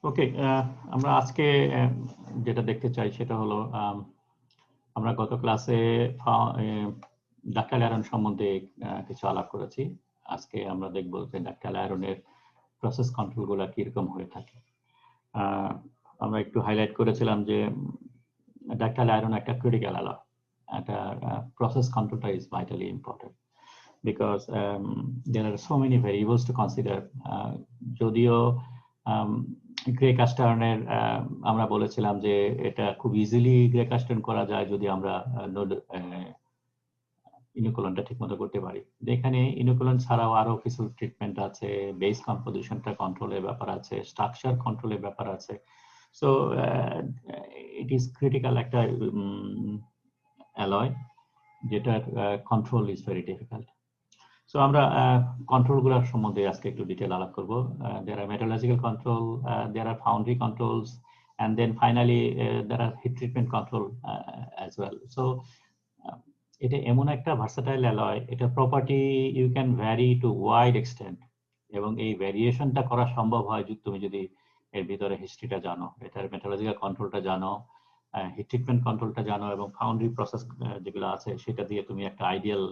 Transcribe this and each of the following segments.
ওকে, আমরা আজকে যেটা দেখতে চাই সেটা হলো আমরা গত ক্লাসে ডাক্টাইল আয়রন সম্বন্ধে কিছু আলাপ করেছি। আজকে আমরা দেখব যে ডাক্টাইল আয়রনের প্রসেস কন্ট্রোলগুলো কিরকম হয়ে থাকে। আমরা একটু হাইলাইট করেছিলাম যে ডাক্টাইল আয়রন একটা ক্রিটিক্যাল অ্যালয়, একটা প্রসেস কন্ট্রোলটা is vitally important because there are so many variables to consider. যদিও গ্রে কাস্ট আয়রনের আমরা বলেছিলাম যে এটা খুব ইজিলি গ্রে কাস্ট আয়রন করা যায় যদি আমরা ইনোকুলেন্টটা ঠিকমতো করতে পারি। এখানে ইনোকুলেন্ট ছাড়াও আরো কিছু ট্রিটমেন্ট আছে, বেস কম্পোজিশনটা কন্ট্রোলের ব্যাপার আছে, স্ট্রাকচার কন্ট্রোলের ব্যাপার আছে। সো ইট ইজ ক্রিটিক্যাল একটা অ্যালয় যেটার control is very difficult. So আমরা কন্ট্রোলগুলোর সম্বন্ধে আজকে একটু ডিটেল আলাপ করব। there are metallurgical control, there are foundry controls, and then finally there are heat treatment control as well. So এটা এমন একটা ভার্সাটাইল অ্যালয়, এটা property you can vary to wide extent, এবং এই ভ্যারিয়েশনটা করা সম্ভব হয় তুমি যদি এর ভিতরে হিস্ট্রিটা জানো, এটার মেটালজিক্যাল কন্ট্রোলটা জানো, হিট ট্রিটমেন্ট কন্ট্রোলটা জানো, এবং ফাউন্ডারি প্রসেস যেগুলো আছে সেটা দিয়ে তুমি একটা আইডিয়াল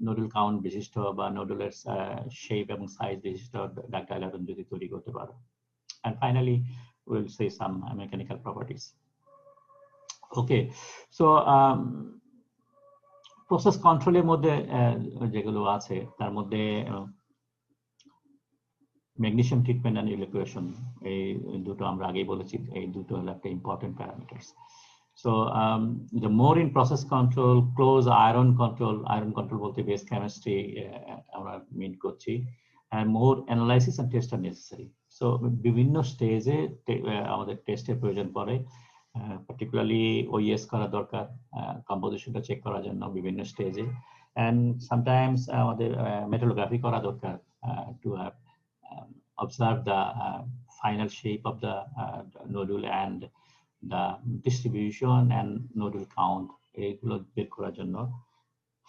নোডুল কাউন্ট বিশিষ্ট বা নোডুলের শেপ এবং সাইজ বিশিষ্ট ডাক্টাইল আয়রন যদি তৈরি করতে পারো। And finally we'll say some mechanical properties. Okay, so process কন্ট্রোলের মধ্যে যেগুলো আছে তার মধ্যে ম্যাগনেসিয়াম ট্রিটমেন্ট এন্ড ইলেকট্রেশন, এই দুটো আমরা আগেই বলেছি, এই দুটো হলো একটা important parameters. So the more in process control, close iron control বলতে base chemistry আমরা মিন করছি, and more analysis and test are necessary. So বিভিন্ন স্টেজে আমাদের টেস্টের প্রয়োজন পড়ে, particularly OES করা দরকার, কম্পোজিশনটা চেক করার জন্য বিভিন্ন স্টেজে, and sometimes আমাদের মেটালোগ্রাফি করা দরকার to observe the final shape of the nodule and the distribution and nodule count, এগুলো বের করার জন্য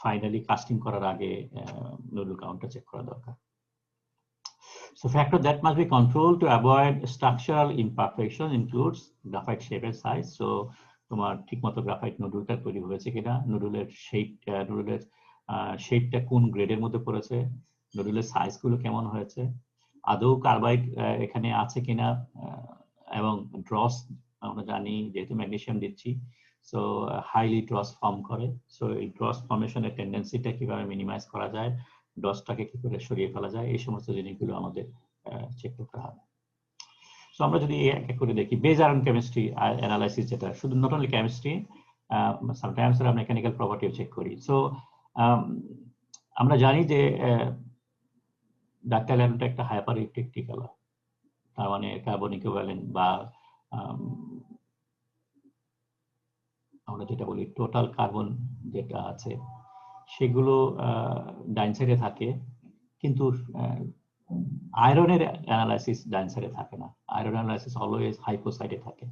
ফাইনালি কাস্টিং করার আগে nodule countটা চেক করা দরকার। So factor that must be controlled to avoid structural imperfection includes graphite shape and size. So তোমার ঠিকমতো গ্রাফাইট নোডুলটা তৈরি হয়েছে কিনা, নোডুলের শেপটা কোন গ্রেডের মধ্যে পড়েছে, নোডুলের সাইজগুলো কেমন হয়েছে, আদৌ কার্বাইড এখানে আছে কিনা, এবং ড্রস আমরা জানি যেহেতু ম্যাগনেসিয়াম দিচ্ছি, সো হাইলি ড্রস ফর্ম করে। সো এই ড্রস ফর্মেশনের টেন্ডেন্সিটা কিভাবে মিনিমাইজ করা যায়, ড্রসটাকে কি করে সরিয়ে ফেলা যায়, এই সমস্ত জিনিসগুলো আমাদের চেক করতে হবে। সো আমরা যদি এক এক করে দেখি, বেজ আয়রন কেমিস্ট্রি অ্যানালাইসিস, যেটা শুধু নট অনলি কেমিস্ট্রি, সামটাইমস আমরা মেকানিক্যাল প্রপার্টিও চেক করি। সো আমরা জানি যে ডাক্টাইল আয়রনটা একটা হাইপার ইলেকট্রিক অ্যালয়, তার মানে কার্বন ইকুইভ্যালেন্ট বা আমরা যেটা বলি টোটাল কার্বন যেটা আছে সেগুলো ডাইন সাইডে থাকে, কিন্তু আয়রনের অ্যানালাইসিস ডাইন সাইডে থাকে না। আয়রন অ্যানালাইসিস অলওয়েজ হাইপো সাইডে থাকে,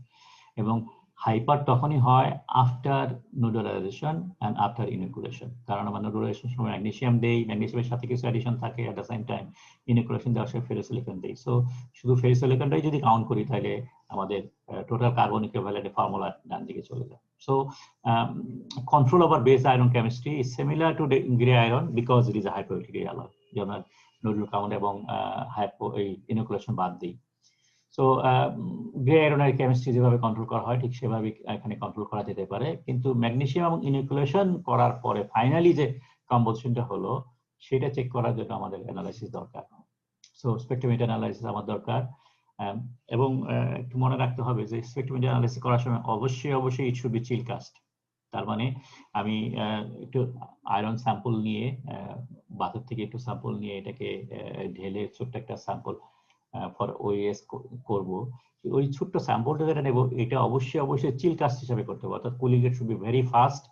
এবং হাইপার তখনই হয় আফটার নোডুলাইজেশন এন্ড আফটার ইনোকুলেশন। কারণ আমরা নোডুলাইজেশন সময় ম্যাগনেসিয়াম দেই, ম্যাগনেসিয়ামের সাথে কিছু অ্যাডিশন থাকে, at the same time inoculation দেওয়ার সময় ফেরোসিলিকন দেই। সো শুধু ফেরোসিলিকনটাই যদি কাউন্ট করি তাহলে আমাদের টোটাল কার্বন ইকুইভ্যালেন্ট ফর্মুলা ডান দিকে চলে যায়। So control over base iron chemistry is similar to the gray iron because it is a hypoelectric alloy. যেমন নোডুল কাউন্ট এবং ইনোকুলেশন বাদ দিই। সো গ্রে আয়রনের কেমিস্ট্রি যেভাবে কন্ট্রোল করা হয় ঠিক সেভাবে এখানে কন্ট্রোল করা যেতে পারে, কিন্তু ম্যাগনেসিয়াম এবং ইনোকুলেশন করার পরে ফাইনালি যে কম্পোজিশনটা হলো সেটা চেক করার জন্য আমাদের অ্যানালাইসিস দরকার। সো স্পেকট্রোমিটার অ্যানালাইসিস আমার দরকার, এবং একটু মনে রাখতে হবে যে স্পেকট্রোমিটার অ্যানালাইসিস করার সময় অবশ্যই it should be chill cast. তার মানে আমি একটু আয়রন স্যাম্পল নিয়ে, বাথরুম থেকে একটু স্যাম্পল নিয়ে এটাকে ঢেলে ছোট্ট একটা স্যাম্পল ফর ওএস করব, ওই ছোট্ট স্যাম্পলটা যেটা নেব এটা অবশ্যই চিল কাস্ট হিসাবে করতে হবে, অর্থাৎ cooling rate should be very fast.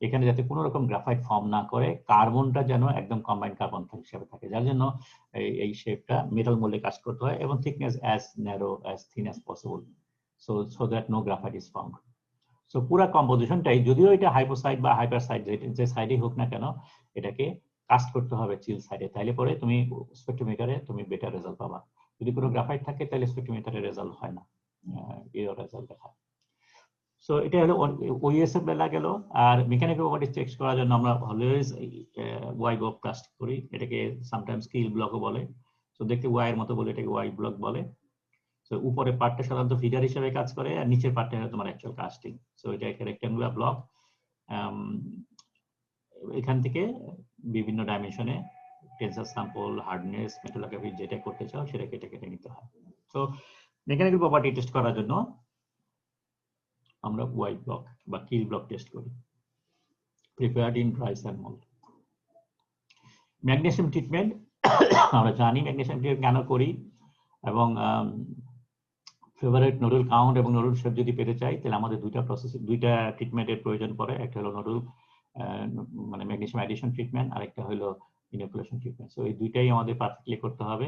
এখানে যাতে কোনো রকম গ্রাফাইট ফর্ম না করে, কার্বনটা যেন একদম কম্বাইন্ড কার্বন হিসাবে থাকে, যার জন্য এই শেপটা মেটাল মোল্ডে কাজ করতে হয়, এবং thickness as narrow as thin as possible, so that no graphite is found. So পুরো কম্পোজিশনটাই, যদিও এটা হাইপোসাইড বা হাইপার সাইড যে সাইডেই হোক না কেন, এটাকে কাস্ট করতে হবে চিল সাইডে, তাইলে পরে তুমি স্পেকট্রোমিটারে তুমি বেটার রেজাল্ট পাবা। যদি কোনো গ্রাফাইট থাকে তাহলে স্পেকট্রোমিটারের রেজাল্ট হয় না, এরর রেজাল্ট দেখায়। সো এটা হলো ওইএসএফ বেলা গেল। আর মেকানিক্যাল প্রপার্টিজ চেক করার জন্য আমরা অলওয়েজ ওয়াই ব্লক কাস্ট করি, এটাকে সামটাইমস কিল ব্লকও বলে। সো দেখতে ওয়াই এর মতো বলে এটাকে ওয়াই ব্লক বলে। সো উপরে পার্টটা সাধারণত ফিডার হিসেবে কাজ করে, আর নিচের পার্টটা হলো তোমার অ্যাকচুয়াল কাস্টিং। সো এটা একটা রেক্ট্যাঙ্গুলার ব্লক। এখান থেকে বিভিন্ন ডাইমেনশনে টেন্সার স্যাম্পল, হার্ডনেস, মেটালোগ্রাফি যেটা করতে চাও সেটা কেটে কেটে নিতে হয়। সো মেকানিক্যাল প্রপার্টি টেস্ট করার জন্য আমরা ওয়াই ব্লক বা কিল ব্লক টেস্ট করি, prepared in dry sand mould. Magnesium treatment আমরা জানি ম্যাগনেসিয়াম ট্রিটমেন্ট কেন করি, এবং ফেভারিট নোডুল কাউন্ট এবং নোডুল শেপ যদি পেতে চাই তাহলে আমাদের দুইটা ট্রিটমেন্টের প্রয়োজন পড়ে। একটা হলো নোডুল মানে ম্যাগনেসিয়াম অ্যাডিশন ট্রিটমেন্ট, আর একটা হলো ইনোকুলেশন ট্রিটমেন্ট। সো এই দুইটাই আমাদের পারফেক্টলি করতে হবে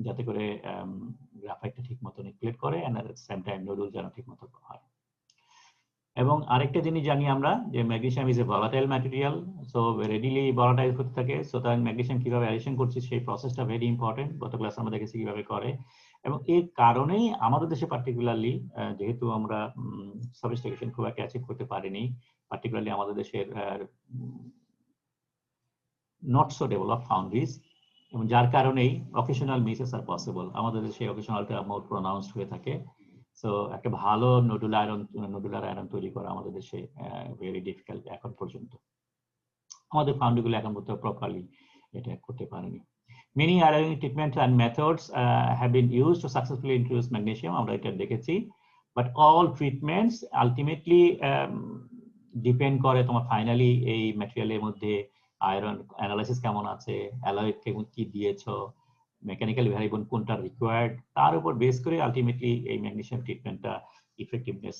যাতে করে গ্রাফাইটটা ঠিক মতো নিউক্লিয়েট করে, and at same time nodule যেন ঠিক মতো হয়। এবং আরেকটা জিনিস জানি আমরা যে magnesium is a volatile material, so readily volatile হতে থাকে। সো তার ম্যাগনেসিয়াম কিভাবে অ্যাডিশন করছি সেই প্রসেসটা ভেরি ইম্পর্টেন্ট, গত ক্লাসে আমরা দেখেছি কিভাবে করে। এবং এর কারণেই আমাদের দেশে পার্টিকুলারলি যেহেতু আমরা সফিস্টিকেশন খুব একটা অ্যাচিভ করতে পারিনি, পার্টিকুলারলি আমাদের দেশের নট সো ডেভেলপ ফাউন্ডারিজ, এবং যার কারণেই অকেশনাল মিসেস আর পসিবল। আমাদের দেশে অকেশনালটা মোর প্রোনাউন্সড হয়ে থাকে। সো একটা ভালো নোডুলার আয়রন তৈরি করা আমাদের দেশে ভেরি ডিফিকাল্ট এখন পর্যন্ত। আমাদের ফাউন্ডারিগুলো এখন পর্যন্ত প্রপারলি এটা করতে পারেনি। Many ionic treatments and methods have been used to successfully introduce magnesium, আমরা এটা দেখেছি, but all treatments ultimately depend করে তোমার ফাইনালি এই ম্যাটেরিয়ালের মধ্যে আয়রন অ্যানালাইসিস কেমন আছে, অ্যালয় কি দিয়েছো, মেকানিক্যাল ভ্যারিয়েবল কোনটা রিকোয়ার্ড, তার উপর বেস করে আলটিমেটলি এই ম্যাগনেসিয়াম ট্রিটমেন্টটা ইফেক্টিভনেস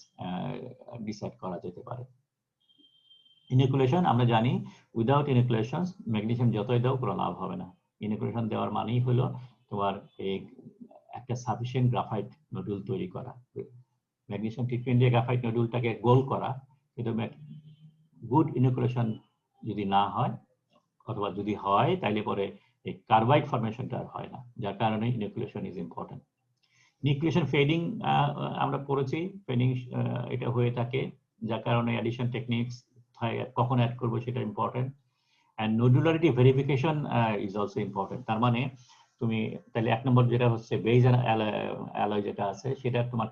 ডিসাইড করা যেতে পারে। ইনোকুলেশন আমরা জানি উইদাউট ইনোকুলেশন ম্যাগনেসিয়াম যতই দাও কোনো লাভ হবে না। ইনোকুলেশন দেওয়ার মানেই হলো তোমার এই একটা সাফিসিয়েন্ট গ্রাফাইট নোডুল তৈরি করা। ম্যাগনেসিয়াম ট্রিটমেন্ট দিয়ে গ্রাফাইট নোডুলটাকে গোল করা, কিন্তু গুড ইনোকুলেশন যদি না হয় অথবা যদি হয় তাইলে পরে এই কার্বাইড ফরমেশনটা আর হয় না, যার কারণে inoculation is important. Nucleation fading আমরা পড়েছি, ফেডিং এটা হয়ে থাকে, যার কারণে অ্যাডিশন টেকনিক্স কখন অ্যাড করবো সেটা important. And nodularity verification is also important. তার মানে তুমি তাহলে এক নম্বর যেটা হচ্ছে বেজ অ্যালয় যেটা আছে সেটা তোমার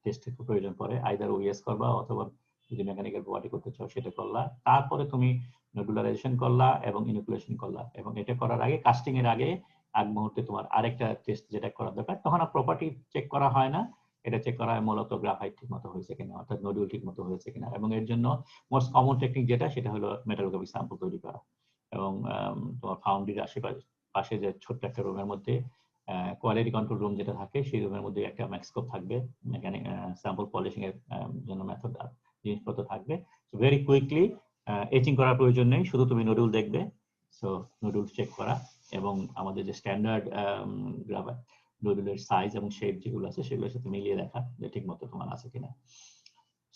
টেস্টের প্রয়োজন পড়ে, আইদার ওএস করবা অথবা যদি মেকানিক্যাল প্রপার্টি করতে চাও সেটা করলা, তারপরে তুমি নোডুলারাইজেশন করলা এবং ইনোকুলেশন করলা। এবং এটা করার আগে কাস্টিং এর আগে এক মুহূর্তে তোমার আরেকটা টেস্ট যেটা করার দরকার, তখন আর প্রপার্টি চেক করা হয় না, এটা চেক করা হয় মূলত গ্রাফাইট ঠিক মতো হয়েছে কিনা, অর্থাৎ নোডুল ঠিক মতো হয়েছে কিনা। এবং এর জন্য মোস্ট কমন টেকনিক যেটা সেটা হলো মেটালোগ্রাফিক স্যাম্পল তৈরি করা। এবং তোমার ফাউন্ডারির পাশে যে ছোট্ট একটা রুমের মধ্যে কোয়ালিটি কন্ট্রোল রুম যেটা থাকে সেই রুমের মধ্যে একটা মাইক্রোস্কোপ থাকবে, মেকানিক স্যাম্পল পলিশিং এর জন্য মেথড জিনিসপত্র থাকবে। সো ভেরি কুইকলি এচিং করার প্রয়োজন নেই, শুধু তুমি নোডুল দেখবে। সো নোডুল চেক করা এবং আমাদের যে স্ট্যান্ডার্ড নোডুলের সাইজ এবং শেপ যেগুলো আছে সেগুলোর সাথে মিলিয়ে দেখা যে ঠিক মতো তোমার আছে কিনা।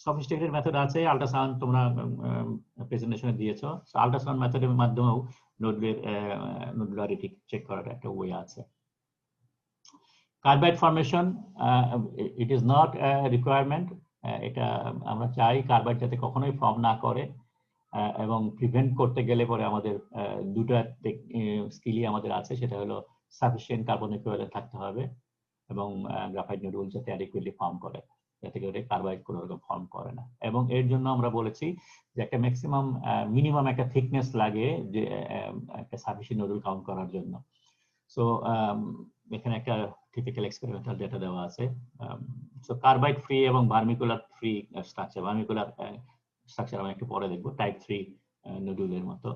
সফিস্টিকেটেড মেথড আছে, আল্ট্রাসাউন্ড তোমরা প্রেজেন্টেশনে দিয়েছো। আল্ট্রাসাউন্ড মেথডের মাধ্যমেও নোডুলারিটি চেক করার একটা ওয়ে আছে। Carbide formation it is not requirement, এটা আমরা চাই কার্বাইড যাতে কখনোই ফর্ম না করে, এবং প্রিভেন্ট করতে গেলে পরে আমাদের দুটা স্কিলই আমাদের আছে, সেটা হলো সাফিসিয়েন্ট কার্বন ইকুইভ্যালেন্ট থাকতে হবে এবং গ্রাফাইট নোডুল যাতে অ্যাডিকুয়েটলি ফর্ম করে, যাতে করে কার্বাইড কোনো রকম ফর্ম করে না। এবং এর জন্য আমরা বলেছি যে একটা ম্যাক্সিমাম মিনিমাম একটা থিকনেস লাগে যে একটা সাফিসিয়েন্ট নোডুল কাউন্ট করার জন্য। সো এখানে একটা টিপিক্যাল এক্সপেরিমেন্টাল ডেটা দেওয়া আছে। সো কার্বাইড ফ্রি এবং ভার্মিকুলার ফ্রি স্ট্রাকচার, ভার্মিকুলার স্ট্রাকচার আমরা একটু পরে দেখবো, টাইপ 3 নোডুলের মতো।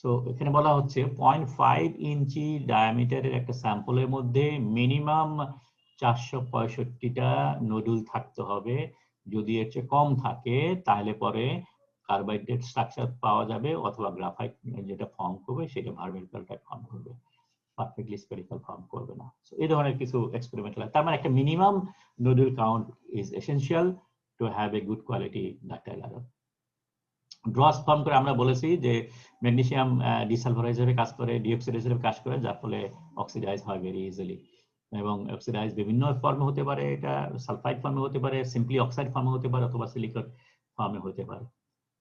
সো এখানে বলা হচ্ছে 0.5 ইঞ্চি ডায়ামিটারের একটা স্যাম্পলের মধ্যে মিনিমাম 465টা নোডুল থাকতে হবে। যদি এর চেয়ে কম থাকে তাহলে পরে কার্বাইডের স্ট্রাকচার পাওয়া যাবে, অথবা গ্রাফাইট যেটা ফর্ম করবে সেটা ভার্মিকুলার টাইপ ফর্ম করবে, পারফেক্টলি স্ফেরিক্যাল ফর্ম করবে না। সো এই ধরনের কিছু এক্সপেরিমেন্টাল, তার মানে একটা minimum nodule count is essential to have a good quality ductile iron. Draws form করে আমরা বলেছি যে ম্যাগনেসিয়াম ডিসালফারাইজ হিসেবে কাজ করে, ডিঅক্সিডাইজ হিসেবে কাজ করে, যার ফলে অক্সিডাইজ হয় ভেরি ইজিলি। এবং অক্সিডাইজ বিভিন্ন ফর্মে হতে পারে, এটা সালফাইড ফর্মে হতে পারে, সিম্পলি অক্সাইড ফর্মে হতে পারে, অথবা সিলিকন ফর্মে হতে পারে।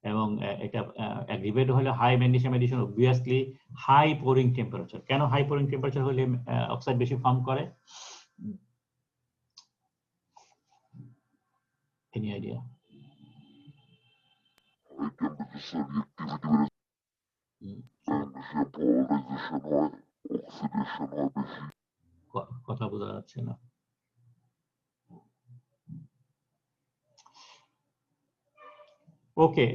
এবং এটা অ্যাগ্রিভেট হলে high magnesium addition obviously high pouring temperature. কেন হাই পোরিং টেম্পারেচার হলে অক্সাইড বেশি ফর্ম করে? Any idea? কথা বোঝা যাচ্ছে না। Okay,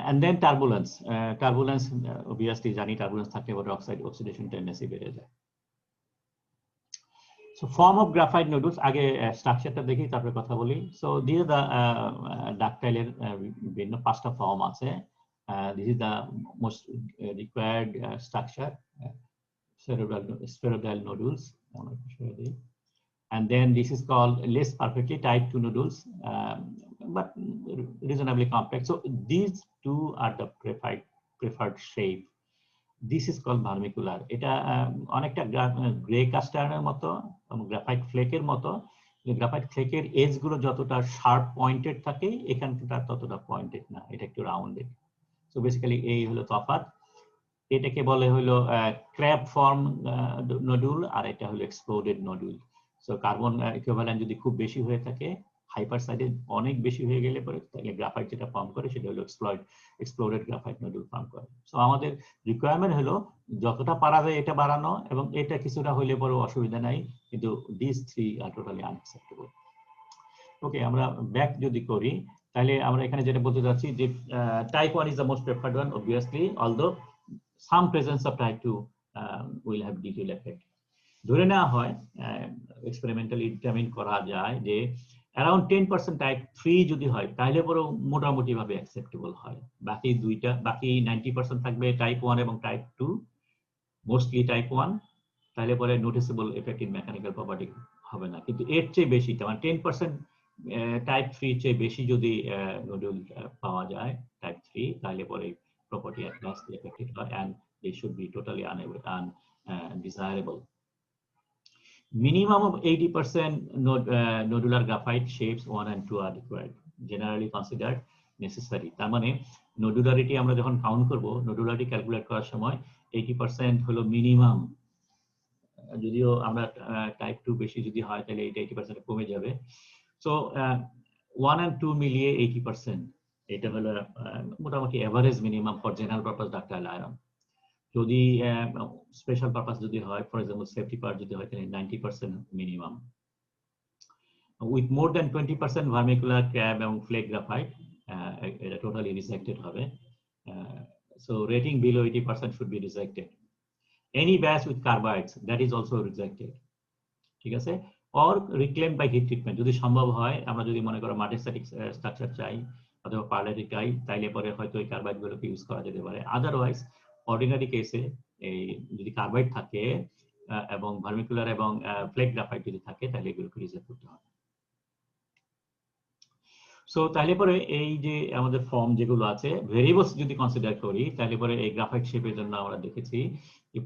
and then turbulence. Turbulence, obviously, জানি turbulence থাকলে পরে oxidation tendency বেড়ে যায়। So form of graphite nodules, আগে স্ট্রাকচারটা দেখি তারপরে কথা বলি। So these are the ductile বিভিন্ন পাঁচটা ফর্ম আছে। This is the most required structure, spheroidal nodules. And then this is called less perfectly type 2 nodules, but reasonably complex. So these two are the preferred shape. This is called vermicular. এটা অনেকটা grey কাস্টার্নের মতো, graphite ফ্লেকের মতো। Graphite ফ্লেকের age গুলো যতটা sharp pointed থাকে, এখানটা ততটা pointed না, এটা একটু রাউন্ডেড। সো বেসিক্যালি এই হলো তফাৎ। এটাকে বলে হলো ক্র্যাব ফর্ম নডুল, আর এটা হলো exploded nodule. So carbon equivalent যদি খুব বেশি হয়ে থাকে, হাইপার সাইডে অনেক বেশি হয়ে গেলে পরে তাহলে গ্রাফাইট যেটা ফর্ম করে সেটা হলো এক্সপ্লোডেড গ্রাফাইট নডুল ফর্ম করে। সো আমাদের রিকোয়ারমেন্ট হলো যতটা পারা যায় এটা বাড়ানো, এবং এটা কিছুটা হইলে পরে অসুবিধা নাই, কিন্তু this three are totally unacceptable. Okay, আমরা ব্যাক যদি করি তাহলে আমরা এখানে যেটা বলতে চাচ্ছি যে type 1 is the most preferred one obviously, although some presence of type 2 will have detail effect. ধরে নেওয়া হয়, এক্সপেরিমেন্টালি ডিটারমিন করা যায় যে অ্যারাউন্ড 10% টাইপ 3 যদি হয় তাহলে পরে মোটামুটি ভাবে অ্যাকসেপ্টেবল হয়। বাকি 90% থাকবে টাইপ 1 এবং টাইপ 2, মোস্টলি টাইপ 1, তাহলে পরে noticeable effect in mechanical property হবে না। কিন্তু এর চেয়ে বেশি, মানে 10% টাইপ 3 চেয়ে বেশি যদি নোডুল পাওয়া যায় টাইপ 3, তাহলে পরে property adversely affected her, and they should be totally undesirable. Minimum of 80% nodular graphite shapes 1 and 2 are required, generally considered necessary. তার মানে nodularity আমরা যখন কাউন্ট করব, nodularity ক্যালকুলেট করার সময় 80% হলো মিনিমাম। যদিও আমরা টাইপ 2 বেশি যদি হয় তাহলে এটা 80% কমে যাবে। সো 1 and 2 মিলিয়ে 80%, এটা হলো মোটামুটি average minimum for general purpose ডাক্টাইল iron. যদি স্পেশাল পারপাস যদি হয়, ফর এক্সাম্পল সেফটি পার্ট যদি হয়, তাহলে 90% minimum. With more than 20% vermicular crab এবং ফ্লেক গ্রাফাইট, এটা টোটালি রিজেক্টেড হবে। So rating below 80% should be rejected. Any batch with carbides, that is also rejected. ঠিক আছে? Or reclaim by heat treatment যদি সম্ভব হয়। আমরা যদি মনে করো মাল্টিস্ট্যাটিক স্ট্রাকচার চাই অথবা পার্লারি চাই, তাইলে পরে হয়তো এই কার্বাইড গুলোকে ইউজ করা যেতে পারে। আদারওয়াইজ অর্ডিনারি কেসে এই যদি কার্বাইড থাকে এবং ভার্মিকুলার এবং ফ্লেক গ্রাফাইট যদি থাকে, তাহলে এগুলোকে রিজেক্ট করতে হবে। সো তাহলে পরে এই যে আমাদের ফর্ম যেগুলো আছে, ভেরিয়েবলস যদি কনসিডার করি, তাহলে পরে এই গ্রাফাইট শেপের জন্য আমরা দেখেছি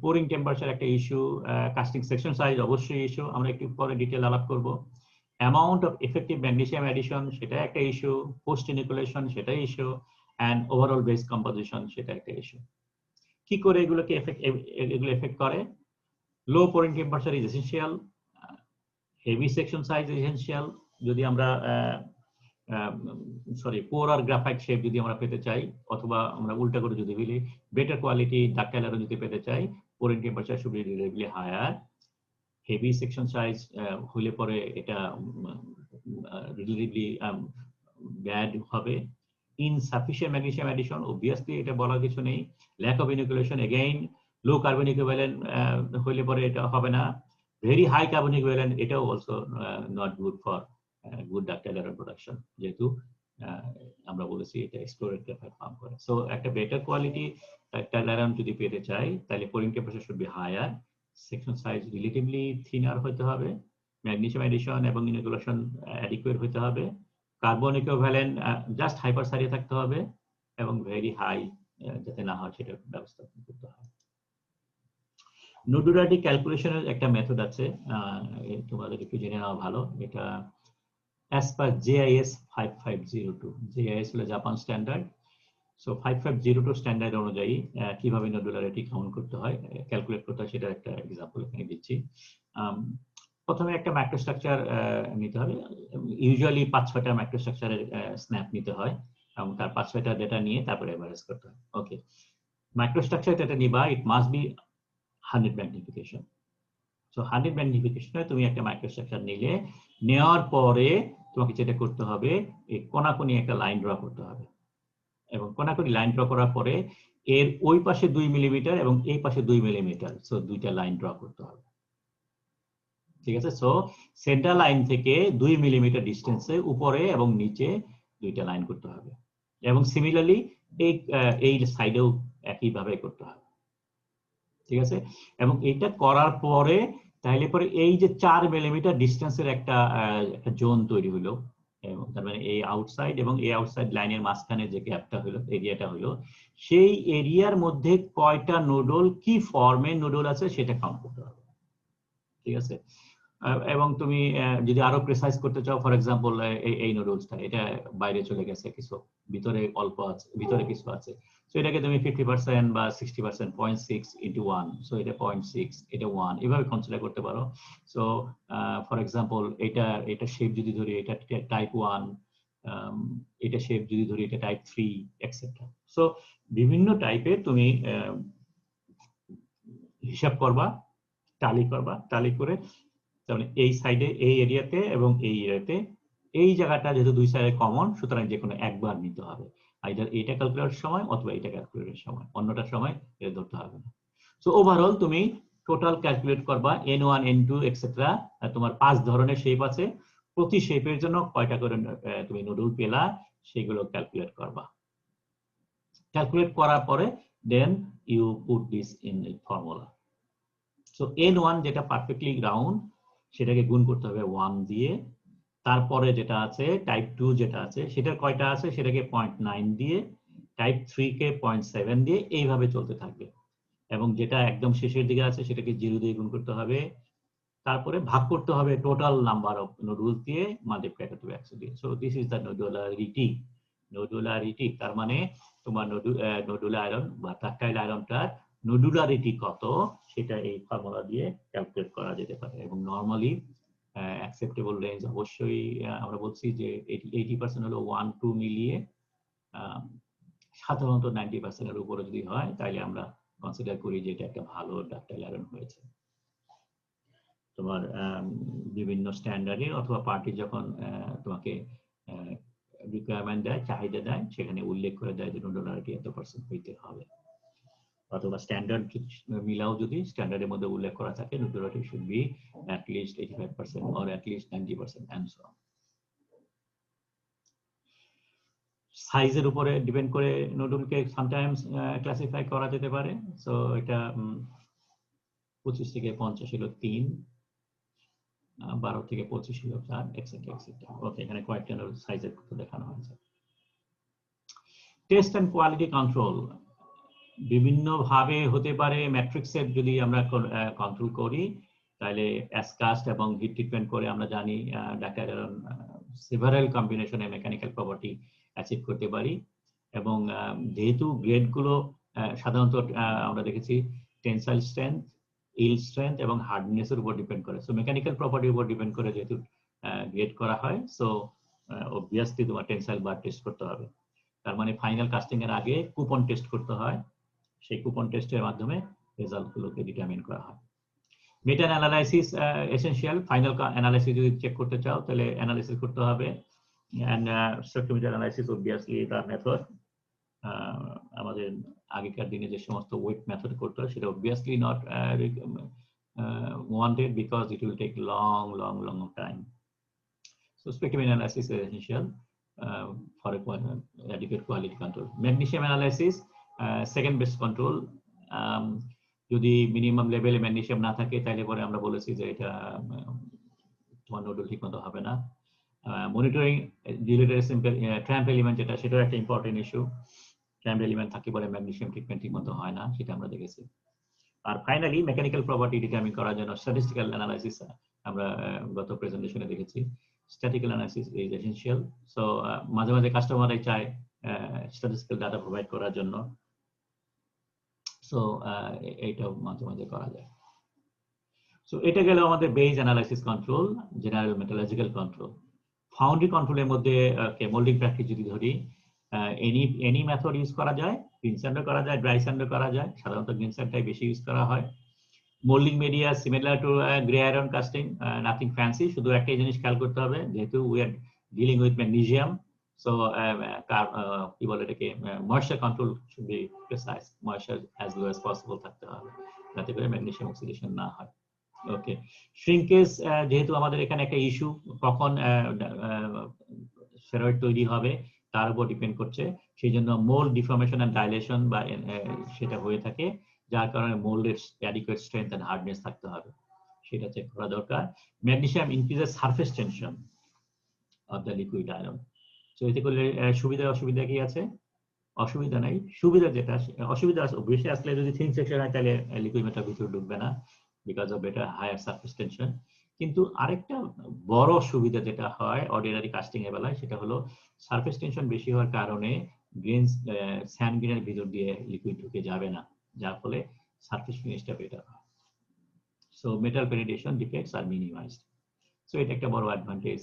পোরিং টেম্পারেচার একটা ইস্যু, কাস্টিং সেকশন সাইজ অবশ্যই ইস্যু, আমরা একটু পরে ডিটেল আলাপ করব। Amount of effective magnesium addition, সেটা একটা ইস্যু। পোস্ট ইনিকুলেশন, সেটা issue. And overall base composition, সেটা একটা ইস্যু। কি করে এগুলোকে এগুলো এফেক্ট করে? Low pouring temperature is essential, heavy section size essential. যদি আমরা পোর আর গ্রাফাইট শেপ যদি আমরা পেতে চাই, অথবা আমরা উল্টা করে যদি বলি বেটার কোয়ালিটি ডাক্টাইল আয়রন যদি পেতে চাই, pouring temperature should be relatively higher. Heavy section size হলে পরে এটা রিলেটিভলি ব্যাড হবে। ইনসাফিসিয়েন্ট ম্যাগনেসিয়াম অ্যাডিশন, অবভিয়াসলি এটা বলার কিছু নেই। Lack of inoculation, again low carbon equivalent হলে পরে এটা হবে না। ভেরি হাই কার্বন ইকুইভ্যালেন্ট, এটাও also not good for good ductile iron production, যেহেতু আমরা বলেছি এটা এক্সপ্লোরেড গ্রাফাইট ফর্ম করে। সো একটা বেটার কোয়ালিটি ডাক্টাইল আয়রন যদি পেতে চাই, তাহলে pouring temperature should be higher, section size relatively thinner হতে হবে, ম্যাগনেসিয়াম অ্যাডিশন এবং ইনিকুলেশন অ্যাডিকুয়েট হতে হবে, কার্বন ইকুইভ্যালেন্ট জাস্ট হাইপার সাইডে থাকতে হবে, এবং ভেরি হাই যাতে না হয় সেটার ব্যবস্থা করতে হয়। নডুলারিটি ক্যালকুলেশনের একটা মেথড আছে, তোমাদের একটু জেনে নেওয়া ভালো। এটা as per JIS 5502, JIS হলো জাপান স্ট্যান্ডার্ড। সো 5502 স্ট্যান্ডার্ড অনুযায়ী কিভাবে নডুলারিটি কাউন্ট করতে হয়, ক্যালকুলেট করতে হয়, সেটা একটা এক্সাম্পল এখানে দিচ্ছি। প্রথমে একটা মাইক্রোস্ট্রাকচার নিতে হবে, ইউজুয়ালি 5-6টা মাইক্রোস্ট্রাকচারের স্ন্যাপ নিতে হয় এবং তার 5-6টা ডেটা নিয়ে তারপরে এভারেজ করতে হয়। ওকে, মাইক্রোস্ট্রাকচার ডেটা নিবা, it must be 100 magnification. So 100 ম্যাগনিফিকেশনে তুমি একটা মাইক্রোস্ট্রাকচার নিলে, নেওয়ার পরে তোমাকে যেটা করতে হবে, এই কোনাকুনি একটা লাইন ড্র করতে হবে, এবং কোনাকুনি লাইন ড্র করার পরে এর ওই পাশে 2 মিলিমিটার এবং এই পাশে 2 মিলিমিটার, সো দুইটা লাইন ড্র করতে হবে। ঠিক আছে, সো সেন্টার লাইন থেকে 2 মিলিমিটার ডিস্টেন্সে উপরে এবং নিচে দুইটা লাইন করতে হবে, এবং সিমিলারলি এই সাইডেও একইভাবে করতে হবে। ঠিক আছে, এবং এটা করার পরে তাহলে পরে এই যে 4 মিলিমিটার ডিস্টেন্সের একটা জোন তৈরি হলো, এবং তার মানে এই আউটসাইড এবং এই আউটসাইড লাইনের মাঝখানে যে গ্যাপটা হলো, এরিয়াটা হলো, সেই এরিয়ার মধ্যে কয়টা নোডল, কি ফর্মে নোডল আছে সেটা কাউন্ট করতে হবে। ঠিক আছে, এবং তুমি যদি আরো প্রিসাইজ করতে চাও, ফর এক্সাম্পল এই নুডলসটা এটা বাইরে চলে গেছে কিছু, ভিতরে অল্প আছে, ভিতরে কিছু আছে, সো এটাকে তুমি 50% বা 60%, 0.6 into 1, সো এটা 0.6, এটা 1, এভাবে কনসিডার করতে পারো। সো ফর এক্সাম্পল এটা শেপ যদি ধরি, এটা টাইপ 1, এটা শেপ যদি ধরি, এটা টাইপ 3, এটসেট্রা। সো বিভিন্ন টাইপের তুমি হিসাব করবা, টালি করবা, টালি করে তাহলে এই সাইডে, এই এরিয়াতে এবং এই এরিয়াতে, এই জায়গাটা যেহেতু দুই সাইডে কমন, সুতরাং যে কোনো একবার নিতে হবে, আইদার এইটা ক্যালকুলেটের সময় অথবা এইটা ক্যালকুলেটের সময়, অন্যটার সময় এটা ধরতে হবে না। সো ওভারঅল তুমি টোটাল ক্যালকুলেট করবা N1, N2 এটসেট্রা, তোমার 5 ধরনের শেপ আছে, প্রতি শেপের জন্য কয়টা করে তুমি নুডল পেলা সেগুলো ক্যালকুলেট করবা। ক্যালকুলেট করার পরে then you put this in the formula. So N1 যেটা পারফেক্টলি রাউন্ড, সেটাকে গুণ করতে হবে 1 দিয়ে, তারপরে যেটা আছে টাইপ 2 যেটা আছে সেটার কয়টা আছে সেটাকে 0.9 দিয়ে, টাইপ 3 কে 0.7 দিয়ে, এইভাবে চলতে থাকবে, এবং যেটা একদম শেষের দিকে আছে সেটাকে 0 দিয়ে গুণ করতে হবে, তারপরে ভাগ করতে হবে টোটাল নাম্বার অফ নুডলস দিয়ে, মাল্টিপ্লাই করতে হবে 100 দিয়ে। So this is the nodularity. Nodularity তার মানে তোমার নডুলার আয়রন বা ডাকটাইল আয়রনটার নডুলারিটি কত সেটা এই ফর্মুলা দিয়ে ক্যালকুলেট করা যেতে পারে, এবং নরমালি অ্যাকসেপ্টেবল রেঞ্জ অবশ্যই আমরা বলছি যে 80% হলো 1-2 মিলিয়ে, সাধারণত 90% এর উপরে যদি হয় তাহলে আমরা কনসিডার করি যে এটা একটা ভালো ডাকটাইল আয়রন হয়েছে। তোমার বিভিন্ন স্ট্যান্ডার্ডে অথবা পার্টি যখন তোমাকে রিকোয়ারমেন্ট দেয়, চাহিদা দেয়, সেখানে উল্লেখ করে দেয় যে নডুলারিটি এত % হইতে হবে, অথবা স্ট্যান্ডার্ড মিলাও যদি স্ট্যান্ডার্ডের মধ্যে উল্লেখ করা থাকে নডুলারিটি should be at least 85% or at least 90% and so on. সাইজের উপরে ডিপেন্ড করে নুডলকে সামটাইমস ক্লাসিফাই করা যেতে পারে। সো এটা 25 থেকে 50 হলো 3, 12 থেকে 25 হলো 4, এটসেট্রা এটসেট্রা। ওকে, এখানে কয়েকটা সাইজের কথা দেখানো হয়েছে। টেস্ট এন্ড কোয়ালিটি কন্ট্রোল বিভিন্ন ভাবে হতে পারে। ম্যাট্রিক্সের যদি আমরা কন্ট্রোল করি তাহলে অ্যাসকাস্ট এবং হিট ট্রিটমেন্ট করে আমরা জানি ডাকটাইল আয়রন সেভারাল কম্বিনেশনে মেকানিক্যাল প্রপার্টি অ্যাচিভ করতে পারি, এবং যেহেতু গ্রেডগুলো সাধারণত আমরা দেখেছি টেনসাইল স্ট্রেংথ, ইল্ড স্ট্রেংথ এবং হার্ডনেসের উপর ডিপেন্ড করে। সো মেকানিক্যাল প্রপার্টির উপর ডিপেন্ড করে যেহেতু গ্রেড করা হয়, সো অবভিয়াসলি তোমার টেনসাইল বার টেস্ট করতে হবে। তার মানে ফাইনাল কাস্টিং এর আগে কুপন টেস্ট করতে হয়, সেই কুপন টেস্টের মাধ্যমে রেজাল্টগুলোকে ডিটারমিন করা হয়। Meta analysis essential. Final analysis যদি চেক করতে চাও তাহলে অ্যানালাইসিস করতে হবে, and structural analysis obviously the method আমাদের আগেকার দিনে যে সমস্ত ওয়েট মেথড করতে হয় সেটা obviously not wanted because it will take long time. So spectrum analysis is essential for adequate quality control. Magnesium analysis second best control. যদি minimum লেভেলে ম্যাগনেসিয়াম না থাকে তাহলে পরে আমরা বলেছি যে এটা তোমার নুডল ঠিকমতো হবে না। মনিটরিং ডিলিটারি সিম্পল ট্র্যাম্প এলিমেন্ট যেটা, সেটাও একটা ইম্পর্টেন্ট ইস্যু। ক্যাম্প এলিমেন্ট থাকে বলে ম্যাগনেসিয়াম ট্রিটমেন্ট ঠিক মতো হয় না, সেটা আমরা দেখেছি। আর ফাইনালি মেকানিক্যাল প্রপার্টি ডিটারমিন করার জন্য স্ট্যাটিস্টিক্যাল অ্যানালাইসিস আমরা গত প্রেজেন্টেশনে দেখেছি। স্ট্যাটিক্যাল অ্যানালাইসিস ইজ এসেনশিয়াল। সো মাঝে মাঝে কাস্টমাররাই চায় স্ট্যাটিস্টিক্যাল ডাটা প্রোভাইড করার জন্য। সো এইটাও মাঝে মাঝে করা যায়। সো এটা গেল আমাদের base analysis control, general metallurgical control. Foundry কন্ট্রোলের মধ্যে মোল্ডিং প্র্যাকটিস যদি ধরি, এনি মেথড ইউজ করা যায়, গ্রিন স্যান্ডও করা যায়, ড্রাই স্যান্ডও করা যায়, সাধারণত গ্রিন স্যান্ডটাই বেশি ইউজ করা হয়। Moulding media similar to grey iron casting, nothing fancy, শুধু একটাই জিনিস খেয়াল করতে হবে, যেহেতু we are dealing with magnesium, so কি বলে এটাকে moisture control should be precise, moisture as low as possible থাকতে হবে যাতে করে ম্যাগনেসিয়াম অক্সিডেশন না হয়। ওকে, শ্রিঙ্কেজ যেহেতু আমাদের এখানে একটা ইস্যু, কখন স্টেরয়েড তৈরি হবে তার উপর ডিপেন্ড করছে, সেই জন্য মোল্ড ডিফর্মেশন এন্ড ডাইলেশন বা সেটা হয়ে থাকে, যার কারণে মোল্ডের অ্যাডিকুয়েট স্ট্রেংথ এন্ড হার্ডনেস থাকতে হবে, সেটা চেক করা দরকার। Magnesium increases surface tension of the liquid iron. তো এতে করলে সুবিধা অসুবিধা কি আছে? অসুবিধা নাই, সুবিধা যেটা, অসুবিধা বেশি আসলে যদি থিন সেকশন হয় তাহলে লিকুইড মেটাল ভিতরে ঢুকবে না বিকজ অফ এটা হায়ার সারফেস টেনশন। কিন্তু আরেকটা বড় সুবিধা যেটা হয় অর্ডিনারি কাস্টিং এর বেলায়, সেটা হলো সারফেস টেনশন বেশি হওয়ার কারণে গ্রেন স্যান্ড গ্রেনের ভিতর দিয়ে লিকুইড ঢুকে যাবে না, যার ফলে সারফেস ফিনিশটা বেটার হয়। সো মেটাল পেনিট্রেশন ডিফেক্টস আর মিনিমাইজড। সো এটা একটা বড় advantage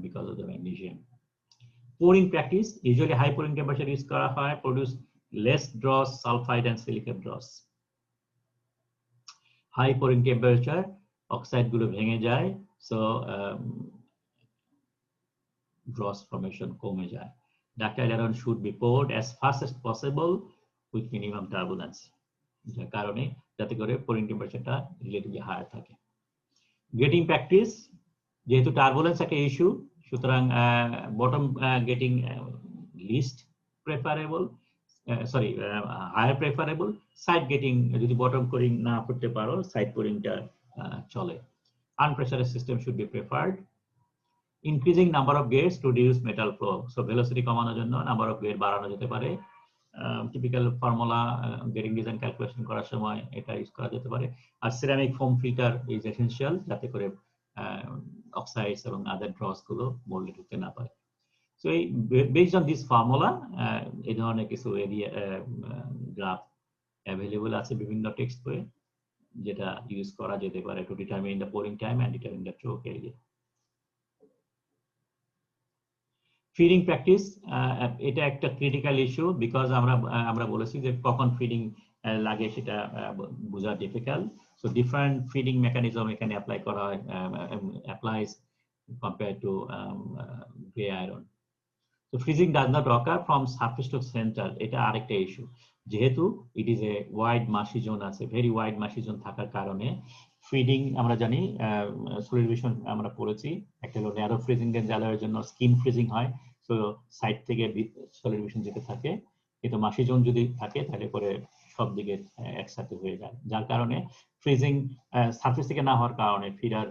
because of the magnesium. Pouring practice, usually high pouring temperature use করা হয়, produce less dross, sulfide and silicate dross. High pouring temperature, oxide গুলো ভেঙে যায়, so dross formation কমে যায়. Ductile iron should be poured as fast as possible with minimum turbulence. যার কারণে যাতে করে pouring temperature-টা relatively higher থাকে. Getting practice, যেহেতু turbulence একটা ইস্যু, সুতরাং bottom getting least preferable, higher preferable, side getting যদি bottom pouring না করতে পারো side pouringটা চলে। Unpressurized system should be preferred. Increasing number of gates to reduce metal flow, so velocity কমানোর জন্য number of gate বাড়ানো যেতে পারে। Typical formula gating design calculation করার সময় এটা ইউজ করা যেতে পারে। আর ceramic foam filter is essential যাতে করে অক্সাইডস এবং আদার ড্রস গুলো মোল্ডে ঢুকতে না পারে। সো এই বেসড অন দিস ফর্মুলা এই ধরনের কিছু এরিয়া গ্রাফ অ্যাভেলেবল আছে বিভিন্ন টেক্সট বইয়ে, যেটা ইউজ করা যেতে পারে to determine the pouring time and determine the choke area. Feeding practice, এটা একটা ক্রিটিক্যাল ইস্যু বিকজ আমরা বলেছি যে কখন ফিডিং লাগে সেটা বোঝা difficult. So different feeding mechanism এখানে অ্যাপ্লাই করা হয়, applies compare to grey iron. So freezing does not occur from surface to center, এটা আরেকটা ইস্যু, যেহেতু ইট ইজ এ ওয়াইড মাসি জোন আছে, ভেরি ওয়াইড মাসি জোন থাকার কারণে ফিডিং আমরা জানি সলিউশন আমরা পড়েছি, একটা হলো ন্যারো ফ্রিজিং এর জ্বালার জন্য স্কিন ফ্রিজিং হয়, সো সাইড থেকে সলিউশন যেতে থাকে, কিন্তু মাসি জোন যদি থাকে তাহলে পরে সব দিকে একসাথে হয়ে যায়, যার কারণে ফ্রিজিং সারফেস থেকে না হওয়ার কারণে ফিডার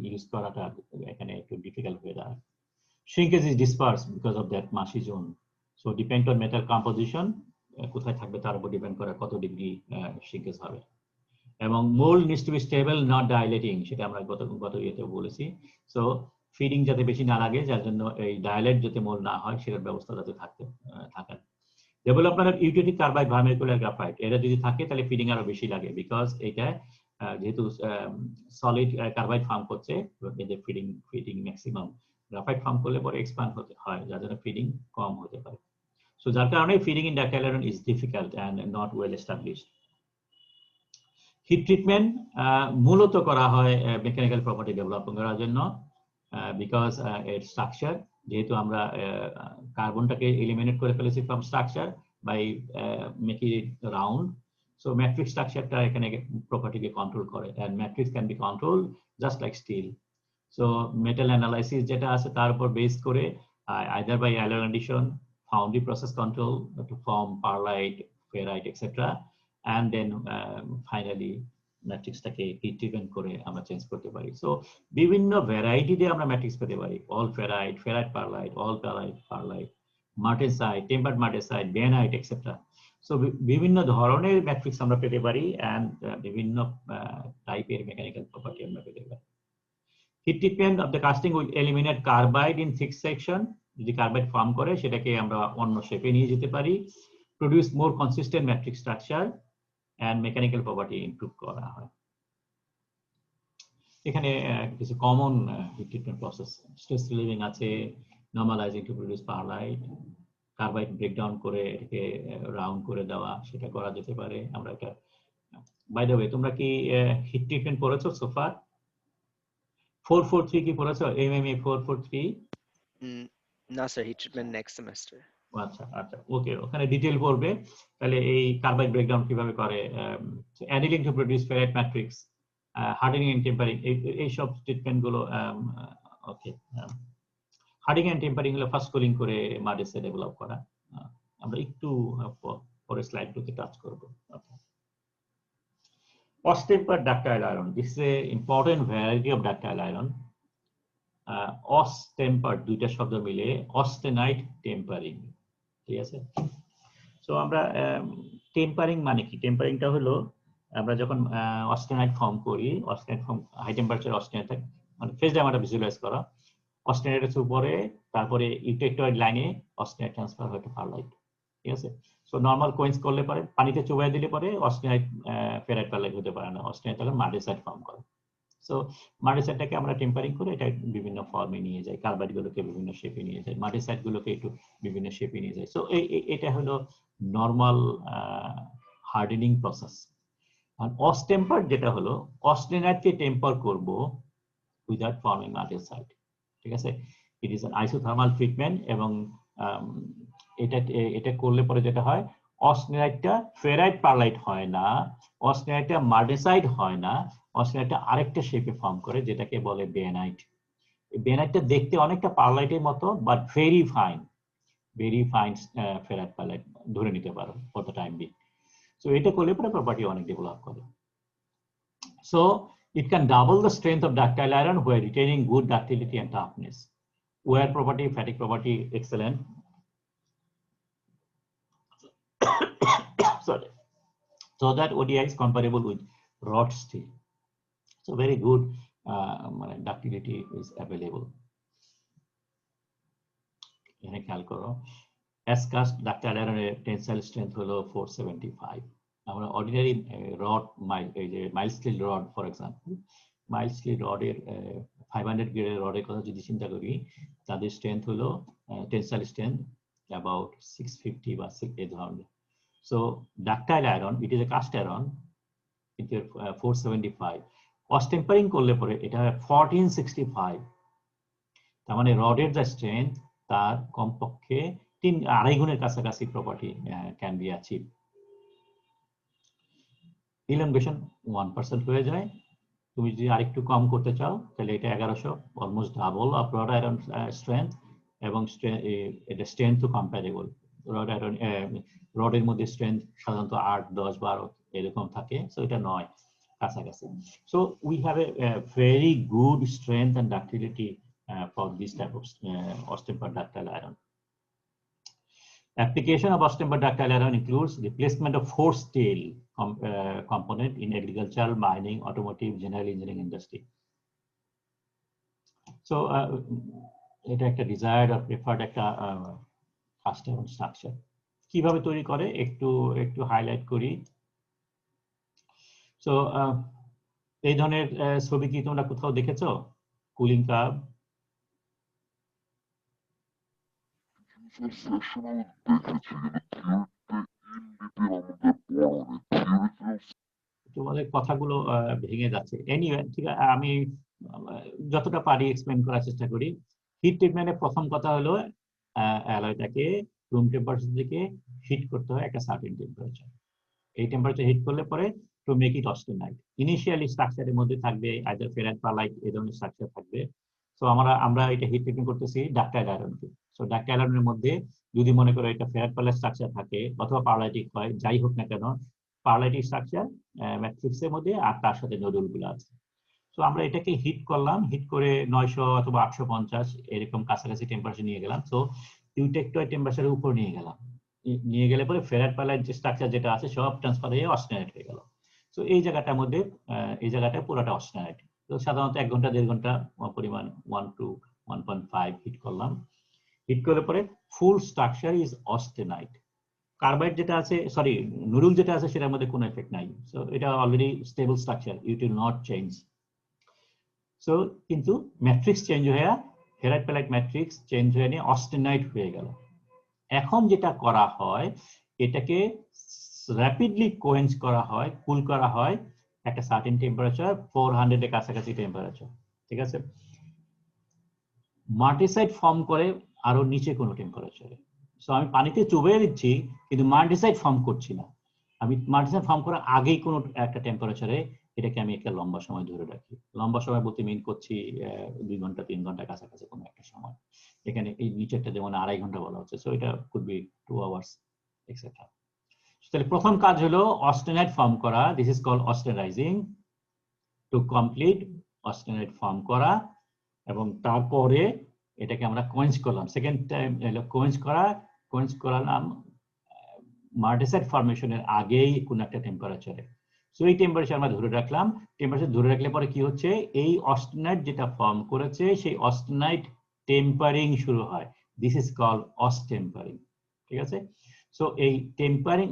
ইউজ করাটা এখানে একটু ডিফিকাল্ট হয়ে যায়। Shrinkage is dispersed because of that massy zone. So depend on metal composition, কোথায় থাকবে তার উপর ডিপেন্ড করে কত ডিগ্রি শ্রিঙ্কেজ হবে। এবং mould needs to be stable, not dilating, সেটা আমরা গত ইয়েতেও বলেছি। সো ফিডিং যাতে বেশি না লাগে, যার জন্য এই ডাইলেট যাতে মোল্ড না হয় সেটার ব্যবস্থা যাতে থাকে। Development of utility carbide, vermicular graphite, এটা যদি থাকে তাহলে ফিডিং আরো বেশি লাগে, বিকজ এটা যেহেতু সলিড কার্বাইড ফর্ম করছে, এদের ফিডিং ম্যাক্সিমাম। গ্রাফাইট ফর্ম করলে পরে এক্সপ্যান্ড হতে হয়, যার জন্য ফিডিং কম হতে পারে। সো যার কারণে feeding in ductile iron is difficult and not well established. Heat treatment মূলত করা হয় মেকানিক্যাল প্রপার্টি ডেভেলপ করার জন্য, বিকজ এর স্ট্রাকচার, যেহেতু আমরা কার্বনটাকে এলিমিনেট করে ফেলেছি from structure by making it round, so matrix স্ট্রাকচারটা এখানে প্রপার্টিকে কন্ট্রোল করে, and matrix can be control just like steel. So metal analysis যেটা আছে তার উপর বেস করে either by iron addition, foundry process control to form pearlite, ferrite, etc. and then finally ম্যাট্রিক্সটাকে হিট ট্রিটমেন্ট করে আমরা চেঞ্জ করতে পারি। সো বিভিন্ন ভ্যারাইটি দিয়ে আমরা ম্যাট্রিক্স পেতে পারি, all ferrite, ferrite pearlite, all pearlite pearlite, martensite, tempered martensite, bainite, etcetera. So বিভিন্ন ধরনের ম্যাট্রিক্স আমরা পেতে পারি এন্ড বিভিন্ন টাইপের মেকানিক্যাল প্রপার্টি আমরা পেতে পারি। Heat treatment of the casting will eliminate carbide in fixed section. যদি কার্বাইড ফর্ম করে সেটাকে আমরা অন্য শেপে নিয়ে যেতে পারি। Produce more consistent matric structure and mechanical property improve করা হয়। এখানে কিছু common heat treatment process, stress relieving আছে, normalising to produce pearlite, carbide breakdown করে এটাকে রাউন্ড করে দেওয়া, সেটা করা যেতে পারে। আমরা এটা, বাই দ্য ওয়ে, তোমরা কি হিট ট্রিটমেন্ট পড়েছো সোফার? 443 কি পড়েছো? MMA 443? না sir, hit treatment next semester. আচ্ছা আচ্ছা, ওকে, ওখানে ডিটেইল পড়বে। তাহলে এই কার্বাইড ব্রেকডাউন কিভাবে করে, annealing to produce ferrite matrix, hardening and tempering, এই সব ট্রিটমেন্ট গুলো। ওকে, হার্ডিং এন্ড টেম্পারিং হলো ফার্স্ট কুলিং করে মাডেসে ডেভেলপ করা। আমরা একটু পরে স্লাইডগুলোতে টাচ করব। Off-tempered ductile iron. This is an important variety of ductile iron. Off-tempered, দুইটা শব্দ মিলে অস্টেনাইট টেম্পারিং, ঠিক আছে? সো আমরা টেম্পারিং মানে কি? টেম্পারিংটা হলো আমরা যখন অস্টেনাইট ফর্ম করি, অস্টেনাইট ফর্ম হাই টেম্পারেচার অস্টেনাইট, মানে ফেজ ডায়াগ্রামটা ভিজুয়ালাইজ করা, অস্টেনাইটের উপরে তারপরে ইউটেক্টয়েড লাইনে অস্টেনাইট ট্রান্সফার হয় টু পারলাইট, ঠিক আছে? সো নরমাল কোয়েন্স করলে পরে পানিতে চুবাই দিলে পরে অস্টেনাইট ফেরাইট পারলাইট হতে পারে না, অস্টেনাইট তাহলে মাডেসাইট ফর্ম করে। সো মাডেসাইটটাকে আমরা টেম্পারিং করে এটা বিভিন্ন ফর্মে নিয়ে যাই, কার্বাইড গুলোকে বিভিন্ন শেপে নিয়ে যাই, মাডেসাইট গুলোকে একটু বিভিন্ন শেপে নিয়ে যাই। সো এটা হলো নরমাল হার্ডেনিং প্রসেস। আর অস্টেম্পার যেটা হলো অস্টেনাইটকে টেম্পার করব উইদাউট ফর্মিং মাডেসাইট, ঠিক আছে? It is an isothermal treatment এবং এটা করলে পরে যেটা হয়, অস্টেনাইটটা ফেরাইট পারলাইট হয় না, অস্টেনাইটটা মাডেসাইট হয় না, অস্টেনাইটটা আরেকটা শেপে ফর্ম করে যেটাকে বলে বেনাইট। বেনাইটটা দেখতে অনেকটা পারলাইটের মতো, but very fine ferrite perlite ধরে নিতে পারো for the time being. So এটা করলে পরে প্রপার্টি অনেক ডেভেলপ করে। So it can double the strength of ductile iron while retaining good ductility and toughness. Wear property, fatigue property, excellent. Sorry. So that ODI is comparable with wrought steel. So very good ductility is available. এখানে খেয়াল করো, S-cast ductile iron tensile strength হলো 475. আমরা ordinary rod mild still rod, for example mild still রডের 500 গ্রেডের রডের কথা যদি চিন্তা করি, তাদের স্ট্রেংথ হলো টেনসাইল স্ট্রেংথ অ্যাবাউট 650 বা 6 এই ধরনের। So ductile iron, it is a cast iron, কিন্তু 475। অস্টেম্পারিং করলে পরে এটা 1465। তার মানে রডের যা স্ট্রেংথ তার কমপক্ষে 2.5 গুণের কাছাকাছি property can be achieve. Elongation 1% হয়ে যায়। তুমি যদি আরেকটু কম করতে চাও তাহলে এটা 1100, almost double of rod iron strength, এবং এটা স্ট্রেংথ কম্পারেবল। রড আয়রন রডের মধ্যে স্ট্রেংথ সাধারণত 8, 10, 12 এরকম থাকে, সো এটা 9 কাছাকাছি। So we have a very good strength and ductility for this type of austemper ductile iron. Application of off-tempered ductile iron includes replacement of forced steel component in agricultural, mining, automotive, general engineering industry. So, এটা একটা desired or preferred একটা cast iron structure. কিভাবে তৈরি করে একটু highlight করি। So, এই ধরনের ছবি কি তোমরা কোথাও দেখেছো? Cooling curve. তোমাদের কথাগুলো ভেঙে যাচ্ছে। এনিওয়ে, ঠিক আছে, আমি যতটা পারি এক্সপ্লেইন করার চেষ্টা করি। হিট ট্রিটমেন্টের প্রথম কথা হলো অ্যালয়টাকে রুম টেম্পারেচার থেকে হিট করতে হয় একটা সার্টেন টেম্পারেচার। এই টেম্পারেচার হিট করলে পরে টু মেক ইট অস্টেনাইট। ইনিশিয়ালি স্ট্রাকচারের মধ্যে থাকবে আইদার ফেরাইট পারলাইট, এই ধরনের স্ট্রাকচার থাকবে। সো আমরা এটা হিট ট্রিটমেন্ট করতেছি ডাকটাইল আয়রনকে। সো ডাকটাইল আয়রনের মধ্যে যদি মনে করো এটা ফেরাইট পারলাইট স্ট্রাকচার থাকে অথবা পারলাইটিক হয়, যাই হোক না কেন, পারলাইটিক স্ট্রাকচার ম্যাট্রিক্সের মধ্যে আর তার সাথে নোডুল গুলো আছে। তো আমরা এটাকে হিট করলাম, হিট করে 900 অথবা 850 এরকম কাছাকাছি টেম্পারেচার নিয়ে গেলাম। সো ইউটেক্টয়েড টেম্পারেচারের উপর নিয়ে গেলাম। নিয়ে গেলে পরে ফেরাইট পারলাইট যে স্ট্রাকচার যেটা আছে সব ট্রান্সফার হয়ে অস্টেনাইট হয়ে গেল। সো এই জায়গাটার মধ্যে এই জায়গাটা পুরোটা অস্টেনাইট। তো সাধারণত 1 ঘন্টা 1.5 ঘন্টা পরিমাণ 1 to 1.5 হিট করলাম। হিট করলে পরে ফুল স্ট্রাকচার ইজ অস্টেনাইট। কার্বাইড যেটা আছে, সরি নুডল যেটা আছে সেটার মধ্যে কোনো এফেক্ট নাই। সো এটা already stable structure, it will not change. So কিন্তু ম্যাট্রিক্স চেঞ্জ হয়ে ফেরাইট প্যালাইট ম্যাট্রিক্স চেঞ্জ হয়ে নিয়ে অস্টেনাইট হয়ে গেল। এখন যেটা করা হয় এটাকে র্যাপিডলি কোয়েঞ্চ করা হয়, কুল করা হয় একটা সার্টেন টেম্পারেচার, 400 এর কাছাকাছি টেম্পারেচার, ঠিক আছে। মার্টিসাইড ফর্ম করে আরো নিচে কোনো টেম্পারেচারে। সো আমি পানিতে চুবিয়ে দিচ্ছি কিন্তু মার্টিসাইড ফর্ম করছি না। আমি মার্টিসাইড ফর্ম করার আগেই কোনো একটা টেম্পারেচারে এটাকে আমি একটা লম্বা সময় ধরে রাখি। লম্বা সময় বলতে মিন করছি 2 ঘন্টা 3 ঘন্টা কাছাকাছি কোনো একটা সময়। এখানে এই নিচেরটা যেমন 2.5 ঘন্টা বলা হচ্ছে, সো এটা কুড বি 2 আওয়ার্স এটসেট্রা। তাহলে প্রথম কাজ হলো অস্টেনাইট ফর্ম করা, this is called austenitizing. To complete austenite form করা এবং তারপরে এটাকে আমরা কোয়েঞ্চ করলাম। সেকেন্ড টাইম হলো কোয়েঞ্চ করা। কোয়েঞ্চ করালাম মার্টিসাইড ফর্মেশনের আগেই কোন একটা টেম্পারেচারে। সো এই টেম্পারেচার আমরা ধরে রাখলাম। টেম্পারেচার ধরে রাখলে পরে কি হচ্ছে, এই অস্টেনাইট যেটা ফর্ম করেছে সেই অস্টেনাইট টেম্পারিং শুরু হয়। দিস ইজ কল্ড অস্টেম্পারিং, ঠিক আছে। সো এই টেম্পারিং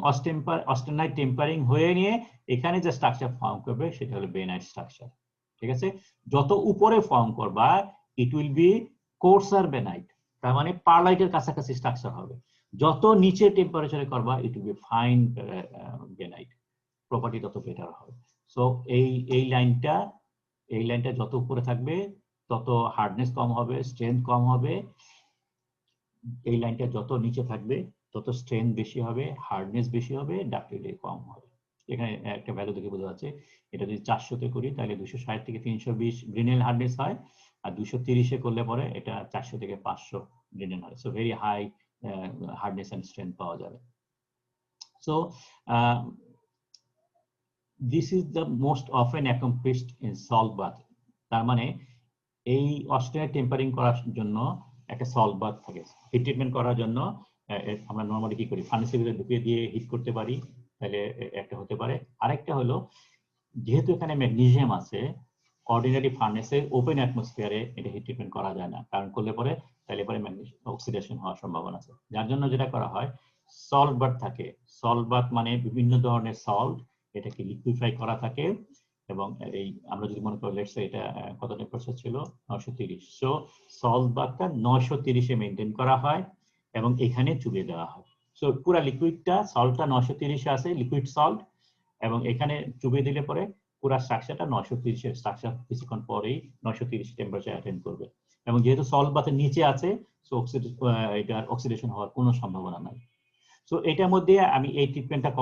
অস্টেনাইট টেম্পারিং হয়ে নিয়ে এখানে যে স্ট্রাকচার ফর্ম করবে সেটা হলো বেনাইট স্ট্রাকচার, ঠিক আছে। যত উপরে ফর্ম করবা ইট উইল বি কোর্সার বেনাইট, তার মানে পারলাইটের কাছাকাছি স্ট্রাকচার হবে। যত নিচে টেম্পারেচারে করবা it will be fine bainite, property তত বেটার হবে। সো এই লাইনটা যত উপরে থাকবে তত হার্ডনেস কম হবে, স্ট্রেংথ কম হবে। এই লাইনটা যত নিচে থাকবে তত স্ট্রেংথ বেশি হবে, হার্ডনেস বেশি হবে, ডাক্টিলিটি কম হবে। এখানে একটা ভ্যালু দেখে বোঝা যাচ্ছে। এটা যদি 400 করি তাহলে 260 থেকে 320 গ্রিনেল হার্ডনেস হয়, আর 230 করলে পরে এটা 400 থেকে 500 গ্রিনেল হয়। So very high hardness and strength পাওয়া যাবে। So this is the most often accomplished in salt bath. তার মানে এই অস্টেনাইট টেম্পারিং করার জন্য একটা সল্ট বাথ থাকে। হিট ট্রিটমেন্ট করার জন্য আমরা নরমালি কি করি, ফার্নেসের ভিতরে ঢুকিয়ে দিয়ে হিট করতে পারি, তাহলে একটা হতে পারে। আরেকটা হলো যেহেতু এখানে ম্যাগনেসিয়াম আছে, অর্ডিনারি ফার্নেসে ওপেন অ্যাটমসফিয়ারে এটা হিট ট্রিটমেন্ট করা যায় না, কারণ করলে পরে ম্যাগনেসিয়াম অক্সিডেশন হওয়ার সম্ভাবনা আছে। যার জন্য যেটা করা হয় সল্ট বাথ থাকে। সল্ট বাথ মানে বিভিন্ন ধরনের সল্ট এটাকে লিকুইফাই করা থাকে, এবং এই আমরা যদি মনে করি লেটস সে এটা কত টেম্পারেচার ছিল 930। সো সল্ট বাথটা 930 এ মেইনটেইন করা হয় এবং এখানে চুবিয়ে দেওয়া হয়। সো পুরো লিকুইডটা সল্টটা 930 এ আছে, লিকুইড সল্ট, এবং এখানে চুবিয়ে দিলে পরে পুরো স্ট্রাকচারটা 930 এর স্ট্রাকচার কিছুক্ষণ পরেই 930 টেম্পারেচার অ্যাটেন্ড করবে। এবং যেহেতু সল্ট বাথের নিচে আছে সো এটার অক্সিডেশন হওয়ার কোনো সম্ভাবনা নাই। সো এটার মধ্যে আমি এই ট্রিটমেন্টটা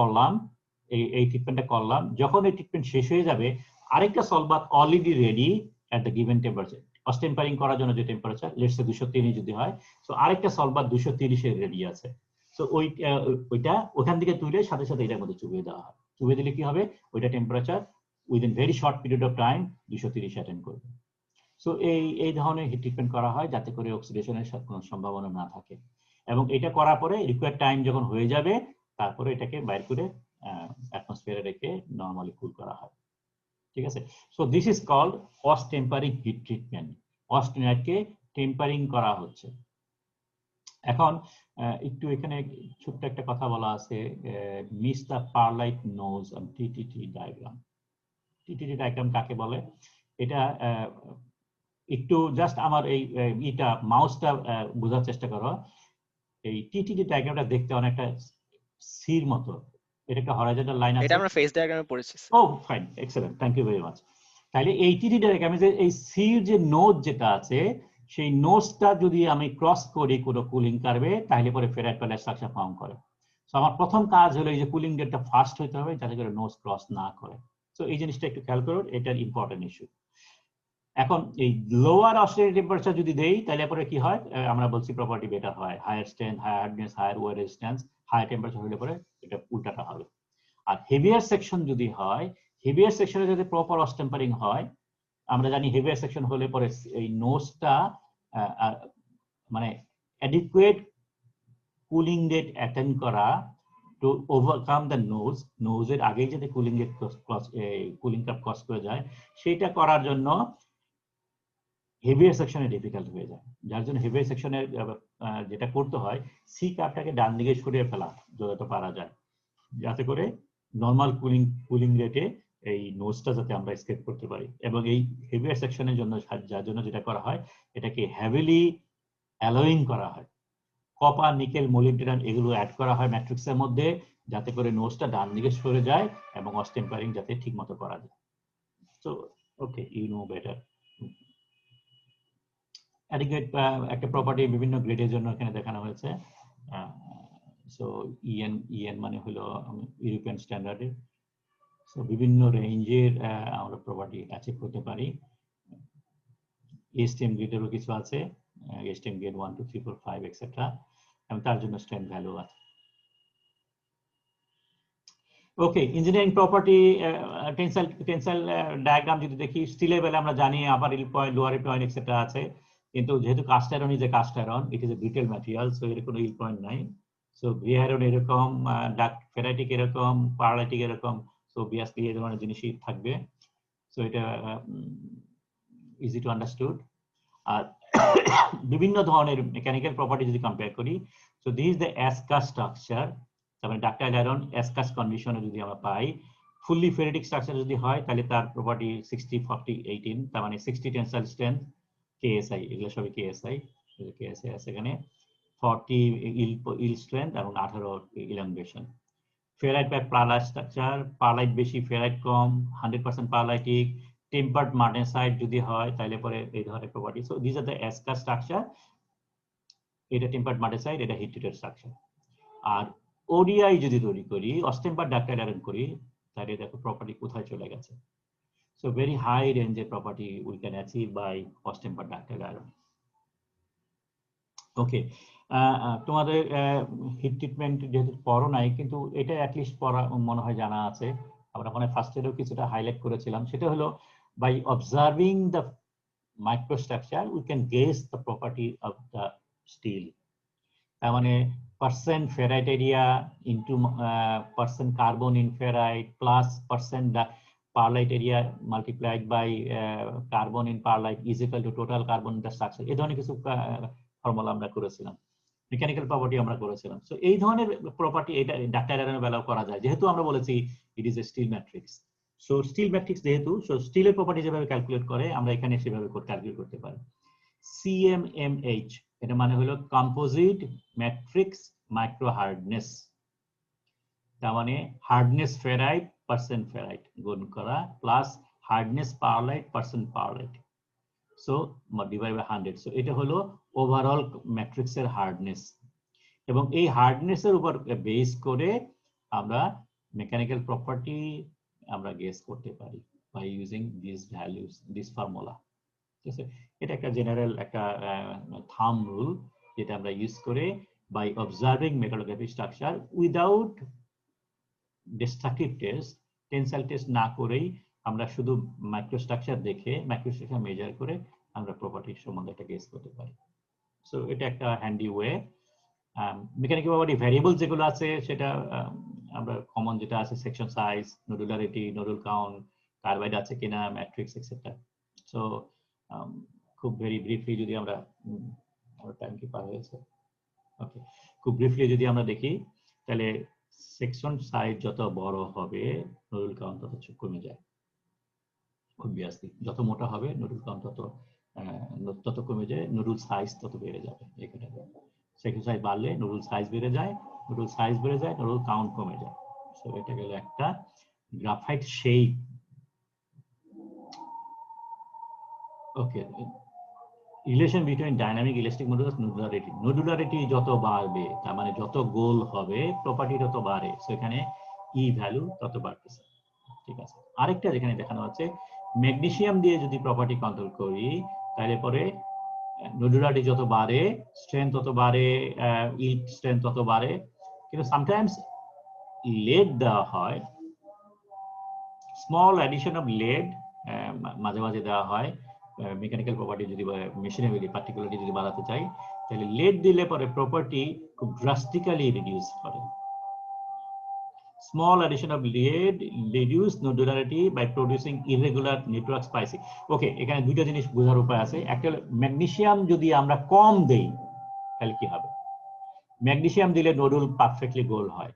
করলাম, যখন এই ট্রিটমেন্ট শেষ হয়ে যাবে আরেকটা salt bath already ready at the given temperature. Austempering করার জন্য যে টেম্পারেচার লেটস সে 230 যদি হয়, সো আরেকটা সল্ট বাথ 230 এর রেডি আছে। সো ওইটা ওখান থেকে তুলে সাথে সাথে এটার মধ্যে চুবিয়ে দেওয়া হয়। চুবিয়ে দিলে কি হবে, ওইটা temperature within very short period of time 230 attend করবে। সো এই ধরনের হিট ট্রিটমেন্ট করা হয় যাতে করে অক্সিডেশনের কোনো সম্ভাবনা না থাকে। এবং এটা করার পরে রিকোয়ার্ড টাইম যখন হয়ে যাবে তারপরে এটাকে বাইর করে অ্যাটমসফিয়ারে রেখে নরমালি কুল করা হয়, ঠিক আছে। So this is called austempering heat treatment. অস্টেনাইটকে টেম্পারিং করা হচ্ছে। এখন একটু এখানে ছোট্ট একটা কথা বলা আছে, miss the pearlite nose on TTT diagram. TTT diagram কাকে বলে, এটা একটু জাস্ট আমার এই মাউসটা বোঝার চেষ্টা করো। এই টিটিটি ডায়াগ্রামটা দেখতে অনেকটা সির মতো, এটা একটা হরাইজন্টাল লাইন আছে। এটা আমরা ফেস ডায়াগ্রামে পড়েছি। Oh fine, excellent, thank you very much. তাহলে এই টিটিটি ডায়াগ্রামে যে এই সির যে নোজ যেটা আছে সেই নোজটা যদি আমি ক্রস করি কোনো কুলিং কার্ভে তাহলে পরে ফেরাইট প্যালাইট স্ট্রাকচার ফর্ম করে। সো আমার প্রথম কাজ হলো এই যে কুলিং ডেটটা ফাস্ট হতে হবে যাতে করে নোজ ক্রস না করে। সো এই জিনিসটা একটু খেয়াল করুন, এটার ইম্পর্টেন্ট ইস্যু। এখন এই লোয়ার অস্টেনাইট টেম্পারেচার যদি দেই তাহলে পরে কি হয়, আমরা বলছি প্রপার্টি বেটার হয়, higher strength, higher hardness, higher wear resistance, higher temperature হলে পরে এটা উল্টাটা হবে। আর হেভিয়ার সেকশন যদি হয়, হেভিয়ার সেকশনে যদি প্রপার অস্টেম্পারিং হয়, আমরা জানি হেভিয়ার সেকশন হলে পরে এই নোজটা মানে অ্যাডিকুয়েট কুলিং রেট অ্যাটেন্ড করা টু ওভারকাম দ্য নোজের আগেই যাতে cooling rate cooling cup cross করে যায়, সেটা করার জন্য হেভিয়ার সেকশনে ডিফিকাল্ট হয়ে যায়। যার জন্য হেভিয়ার সেকশনে যেটা করতে হয়, সি কাপটাকে ডান দিকে সরিয়ে ফেলা যত পারা যায়, যাতে করে নর্মাল কুলিং রেটে এই নোজটা যাতে আমরা স্কেপ করতে পারি। এবং এই হেভিয়ার সেকশনের জন্য, যার জন্য যেটা করা হয়, এটাকে হেভিলি অ্যালোয়িং করা হয়। কপার, নিকেল, মোলিবডেনাম এগুলো অ্যাড করা হয় ম্যাট্রিক্সের মধ্যে, যাতে করে নোজটা ডান দিকে সরে যায় এবং অস্টেম্পারিং যাতে ঠিক মতো করা যায়। So okay, you know better. Adequate একটা প্রপার্টি বিভিন্ন গ্রেডের জন্য এখানে দেখানো হয়েছে। সো ইএন মানে হলো ইউরোপিয়ান স্ট্যান্ডার্ডের। সো বিভিন্ন রেঞ্জের আমরা প্রপার্টি অ্যাচিভ করতে পারি। এসটিএম গ্রেডেরও কিছু আছে, এসটিএম গ্রেড 1 2 3 4 5 এক্সেট্রা, এবং তার জন্য স্ট্রেন্থ ভ্যালু আছে। Okay, engineering property tensile diagram যদি দেখি, স্টিলের বেলা আমরা জানি upper yield point, lower point etcetera আছে, কিন্তু যেহেতু cast iron is a cast iron, it is a brittle material, so এর কোনো ইল পয়েন্ট নাই। সো গ্রে আয়রন এরকম, ডাক্ট ফেরাইটিক এরকম, পারলাইটিক এরকম, সো অবভিয়াসলি এই ধরনের জিনিসই থাকবে। সো এটা ইজি টু আন্ডারস্টুড। আর বিভিন্ন ধরনের মেকানিক্যাল প্রপার্টি যদি কম্পেয়ার করি, so this is the as cast structure, তার মানে ডাক্টাইল আয়রন অ্যাসকাস কন্ডিশনে যদি আমরা পাই, ফুললি ফেরিটিক স্ট্রাকচার যদি হয়, তাহলে তার প্রপার্টি 60 40 18, তার মানে 60 টেনসাইল স্ট্রেংথ, কেএসআই, এগুলো সবই কেএসআই আছে এখানে, 40 ইল স্ট্রেংথ এবং 18 elongation. Ferrite by pearlite structure, pearlite বেশি, ফেরাইট কম, 100% পারলাইটিক, টেম্পার্ড মার্টেনসাইট যদি হয় তাহলে পরে এই ধরনের property. So this are the as cast structure. এটা টেম্পার্ড মার্টেনসাইট, এটা হিট ট্রিটেড স্ট্রাকচার। আর ওডিআই যদি তৈরি করি, অস্টেম্পার্ড ডাক্টাইল আয়রন করি, তাহলে দেখো প্রপার্টি কোথায় চলে গেছে। সো ভেরি হাই রেঞ্জের property we can achieve by austempered ductile iron. Okay, তোমাদের হিট ট্রিটমেন্ট যেহেতু পড়ো নাই, কিন্তু এটা অ্যাটলিস্ট পড়া মনে হয় জানা আছে। আমরা মনে হয় ফার্স্ট ইয়ারেও কিছুটা হাইলাইট করেছিলাম, সেটা হলো by observing the microstructure we can guess the property of the steel. তার মানে percent ferrite area into percent carbon in ferrite plus percent perlite area multiplied by carbon in perlite is equal to total carbon in the structure. এই ধরনের কিছু formula আমরা করেছিলাম, mechanical property আমরা করেছিলাম। So এই ধরনের প্রপার্টি এটা ডাক্তাইল আয়রনের বেলাও করা যায়, যেহেতু আমরা বলেছি it is a steel matrix. So steel matrix যেহেতু, সো স্টিলের প্রপার্টি যেভাবে ক্যালকুলেট করে আমরা এখানে সেভাবে ক্যালকুলেট করতে পারি। CMMH, এটা মানে হলো কম্পোজিট ম্যাট্রিক্স মাইক্রো হার্ডনেস, তার মানে হার্ডনেস ফেরাইট পার্সেন্ট ফেরাইট গুণ করা plus hardness pearlite percent pearlite, so divide by 100। So এটা হলো ওভারঅল ম্যাট্রিক্সের হার্ডনেস, এবং এই হার্ডনেসের উপর বেস করে আমরা মেকানিক্যাল প্রপার্টি আমরা গেস করতে পারি by using this values, this formula. ঠিক আছে, এটা একটা জেনারেল একটা থাম রুল, যেটা আমরা ইউজ করে by observing metallography structure without destructive test, tensile test না করেই আমরা শুধু মাইক্রোস্ট্রাকচার দেখে, মাইক্রোস্ট্রাকচার মেজার করে আমরা প্রপার্টির সম্বন্ধে একটা গেস করতে পারি। সো এটা একটা handy way. Mechanical property variable যেগুলো আছে সেটা আমরা কমন যেটা আছে, section size, nodularity, nodule count, carbide আছে কিনা, ম্যাট্রিক্স এক্সেট্রা। সো খুব ভেরি ব্রিফলি যদি আমরা, টাইম কি পার হয়েছে, ওকে, খুব ব্রিফলি যদি আমরা দেখি, তাহলে সেকশন সাইজ যত বড় হবে নডুল কাউন্ট তত কমে যায়। অবভিয়াসলি যত মোটা হবে নডুল কাউন্ট তত কমে যায়, নডুল সাইজ তত বেড়ে যাবে। এখানে সেকশন সাইজ বাড়লে নডুল সাইজ বেড়ে যায়, নডুল সাইজ বেড়ে যায়, নডুল কাউন্ট কমে যায়। সো এটা গেল একটা graphite shape. Okay, relation between dynamic elastic modulus nodularity, nodularity যত বাড়বে তার মানে যত গোল হবে প্রপার্টি তত বাড়ে, সো এখানে ই ভ্যালু তত বাড়তেছে। ঠিক আছে, আরেকটা যেখানে দেখানো হচ্ছে ম্যাগনেসিয়াম দিয়ে যদি প্রপার্টি কন্ট্রোল করি, তাহলে পরে নডুলারিটি যত বাড়ে স্ট্রেংথ তত বাড়ে, ইল্ড স্ট্রেংথ তত বাড়ে। কিন্তু সামটাইমস লেড দেওয়া হয়, স্মল অ্যাডিশন অফ লেড মাঝে মাঝে দেওয়া হয় মেকানিক্যাল প্রপার্টি যদি, মেশিনারি পার্টিকুলারিটি যদি বাড়াতে চাই, তাহলে লেড দিলে পরে প্রপার্টি খুব ড্রাস্টিক্যালি রিডিউস করে। Small addition of lead reduce nodularity by producing irregular network spacing. ওকে, এখানে দুইটা জিনিস বোঝার উপায় আছে। একটা হলো ম্যাগনেসিয়াম যদি আমরা কম দেই তাহলে কি হবে? ম্যাগনেসিয়াম দিলে নডুল পারফেক্টলি গোল হয়,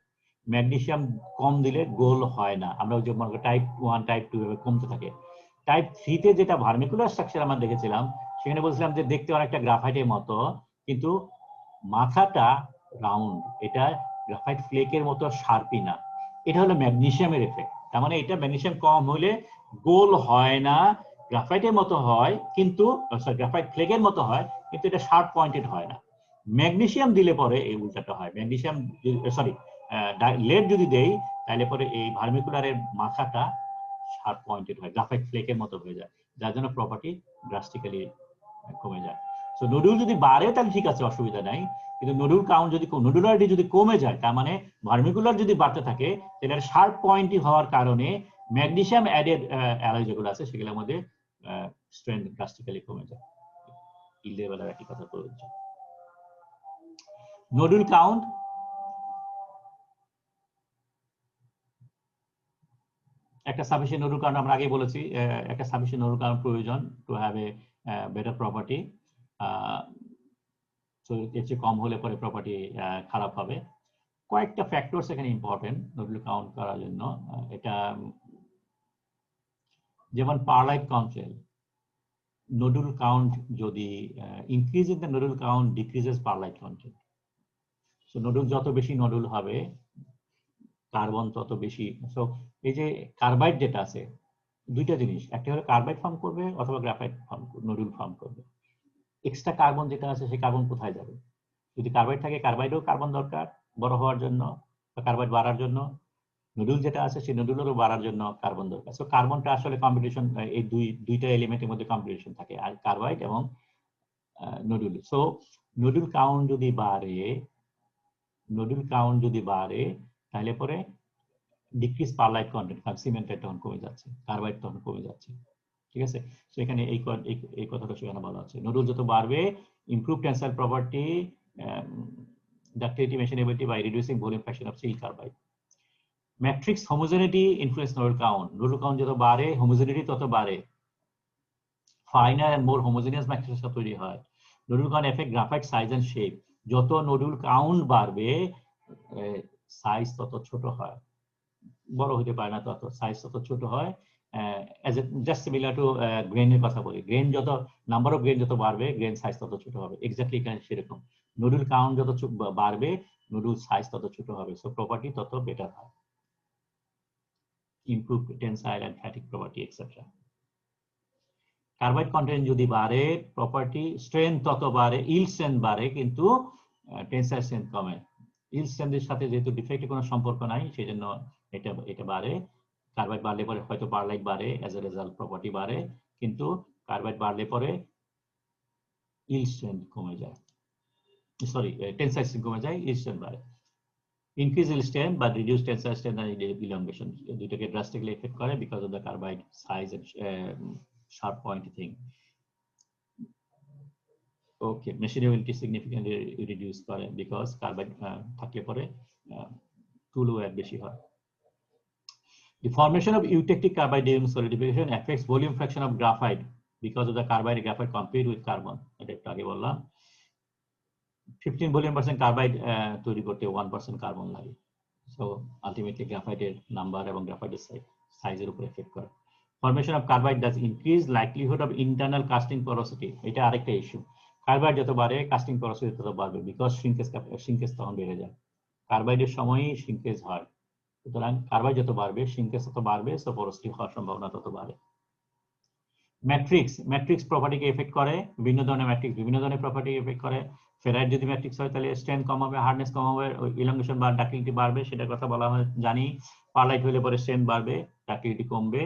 ম্যাগনেসিয়াম কম দিলে গোল হয় না। আমরা ওই যে টাইপ 1 টাইপ 2 এভাবে কমতে থাকে। টাইপ 3 তে যেটা ভার্মিকুলার স্ট্রাকচার আমরা দেখেছিলাম, সেখানে বলছিলাম যে দেখতে অনেকটা গ্রাফাইটের মতো, কিন্তু মাথাটা রাউন্ড, এটা গ্রাফাইট ফ্লেকের মতো শার্পি না। এটা হলো ম্যাগনেসিয়ামের এফেক্ট। তার মানে এটা ম্যাগনেসিয়াম কম হলে গোল হয় না, গ্রাফাইটের মতো হয় কিন্তু, গ্রাফাইট ফ্লেকের মতো হয় কিন্তু এটা শার্প পয়েন্টেড হয় না। ম্যাগনেসিয়াম দিলে পরে এই উল্টাটা হয়। ম্যাগনেসিয়াম লেড যদি দেই তাহলে পরে এই ভার্মিকুলারের মাথাটা শার্প পয়েন্টেড হয়, গ্রাফাইট ফ্লেকের মতো হয়ে যায়, যার জন্য প্রপার্টি ড্রাস্টিক্যালি কমে যায়। সো নডুল যদি বাড়ে তাহলে ঠিক আছে, অসুবিধা নাই, কিন্তু নডুল কাউন্ট যদি, নডুলারিটি যদি কমে যায়, তার মানে ভার্মিকুলার যদি বাড়তে থাকে, তাহলে শার্প পয়েন্টই হওয়ার কারণে ম্যাগনেসিয়াম অ্যাডেড অ্যালয় যেগুলো আছে সেগুলোর মধ্যে স্ট্রেংথ ড্রাস্টিক্যালি কমে যায়। ইল্ডের বেলার একই কথা প্রযোজ্য। নডুল কাউন্ট একটা সাফিসিয়েন্ট নডুল কাউন্ট, আমরা আগে বলেছি একটা সাফিসিয়েন্ট নডুল কাউন্ট প্রয়োজন to have a better property. So এর চেয়ে কম হলে পরে প্রপার্টি খারাপ হবে। কয়েকটা ফ্যাক্টরস এখানে ইম্পর্টেন্ট নডুল কাউন্ট করার জন্য। এটা যেমন পারলাইট কন্ট্রোল, নডুল কাউন্ট যদি increase in the nodule count decreases perlite control. So nodule যত বেশি নডুল হবে, কার্বন তত বেশি। সো এই যে কার্বাইড যেটা আছে, দুইটা জিনিস, একটা হলো কার্বাইড ফর্ম করবে অথবা গ্রাফাইট ফর্ম, নডুল ফর্ম করবে। এক্সট্রা কার্বন যেটা আছে সেই কার্বন কোথায় যাবে? যদি কার্বাইড থাকে, কার্বাইডও কার্বন দরকার বড় হওয়ার জন্য বা কার্বাইড বাড়ার জন্য। নডুল যেটা আছে সেই নডুলেরও বাড়ার জন্য কার্বন দরকার। সো কার্বনটা আসলে কম্পিটিশন, এই দুইটা এলিমেন্টের মধ্যে কম্পিটিশন থাকে, আর কার্বাইড এবং নডুল। সো নডুল কাউন্ট যদি বাড়ে তাহলে পরে ডিক্রিজ পারলাইট কন্টেন্ট, কারণ সিমেন্টের তখন কমে যাচ্ছে, কার্বাইড তখন কমে যাচ্ছে। ঠিক আছে, সো এখানে এই কথাটা সেখানে বলা আছে। নডুল যত বাড়বে, improve tensile property, ductility, machinability by reducing volume fraction of chill carbide. Matrix homogeneity influence nodule count. Nodule count যত বাড়ে, হোমোজেনিটি তত বাড়ে, finer and more homogeneous matrix তৈরি হয়। Nodule count effect graphite size and shape. যত nodule count বাড়বে, size তত ছোট হয়, বড় হতে পারে না, তত সাইজ তত ছোট হয়। জাস্ট সিমিলার টু গ্রেনের কথা বলি, গ্রেন যত, নাম্বার অফ গ্রেন যত বাড়বে, গ্রেন সাইজ তত ছোট হবে। এক্স্যাক্টলি এখানে সেরকম, নডুল কাউন্ট যত বাড়বে, নডুল সাইজ তত ছোট হবে, সো প্রপার্টি তত বেটার হয়। Improve tensile and fatigue property etcetera. Carbide content যদি বাড়ে, প্রপার্টি স্ট্রেংথ তত বাড়ে, ইল্ড স্ট্রেংথ বাড়ে, কিন্তু টেনসাইল স্ট্রেংথ কমে। ইল্ড স্ট্রেংথের সাথে যেহেতু ডিফেক্টের কোনো সম্পর্ক নাই, সেই জন্য এটা বাড়ে। কার্বাইড বাড়লে পরে হয়তো পারলাইট বাড়ে, অ্যাজ এ রেজাল্ট প্রপার্টি বাড়ে, কিন্তু কার্বাইড বাড়লে পরে ইল্ড স্ট্রেংথ কমে যায়, সরি টেনসাইল স্ট্রেংথ কমে যায়, ইল্ড স্ট্রেংথ বাড়ে। ইনক্রিজ ইল্ড স্ট্রেংথ বা reduce tensile strength and elongation, দুইটাকে ড্রাস্টিক্যালি এফেক্ট করে because of the carbide size and sharp point thing. Okay, machinability significantly reduced করে because carbide থাকলে পরে tool wear বেশি হয়। The formation of eutectic carbide solidification affects volume fraction of graphite because of the carbide graphite compete with carbon. এটা একটু আগে বললাম। 15 volume% carbide তৈরি করতে 1% কার্বন লাগে। So ultimately graphite এর নাম্বার এবং graphite এর সাইজের উপর এফেক্ট করে। Formation of carbide does increase likelihood of internal casting porosity. এটা আরেকটা ইস্যু। কার্বাইড যত বাড়ে, কাস্টিং porosity তত বাড়বে, বিকজ শ্রিঙ্কেজ তখন বেড়ে যায়। কার্বাইডের সময়ই শ্রিঙ্কেজ হয়, সুতরাং কার্বাইড যত বাড়বে, শ্রিঙ্কেজ তত বাড়বে, সো porosity হওয়ার সম্ভাবনা তত বাড়ে। ম্যাট্রিক্স প্রপার্টিকে এফেক্ট করে। বিভিন্ন ধরনের ম্যাট্রিক্স বিভিন্ন ধরনের প্রপার্টি এফেক্ট করে। ফেরাইট যদি ম্যাট্রিক্স হয় তাহলে স্ট্রেংথ কম হবে, হার্ডনেস কম হবে, ইলংগেশন বা ডাক্টিলিটি বাড়বে, সেটার কথা বলা হয় জানি। পারলাইট হলে পরে স্ট্রেংথ বাড়বে, ডাক্টিলিটি কমবে।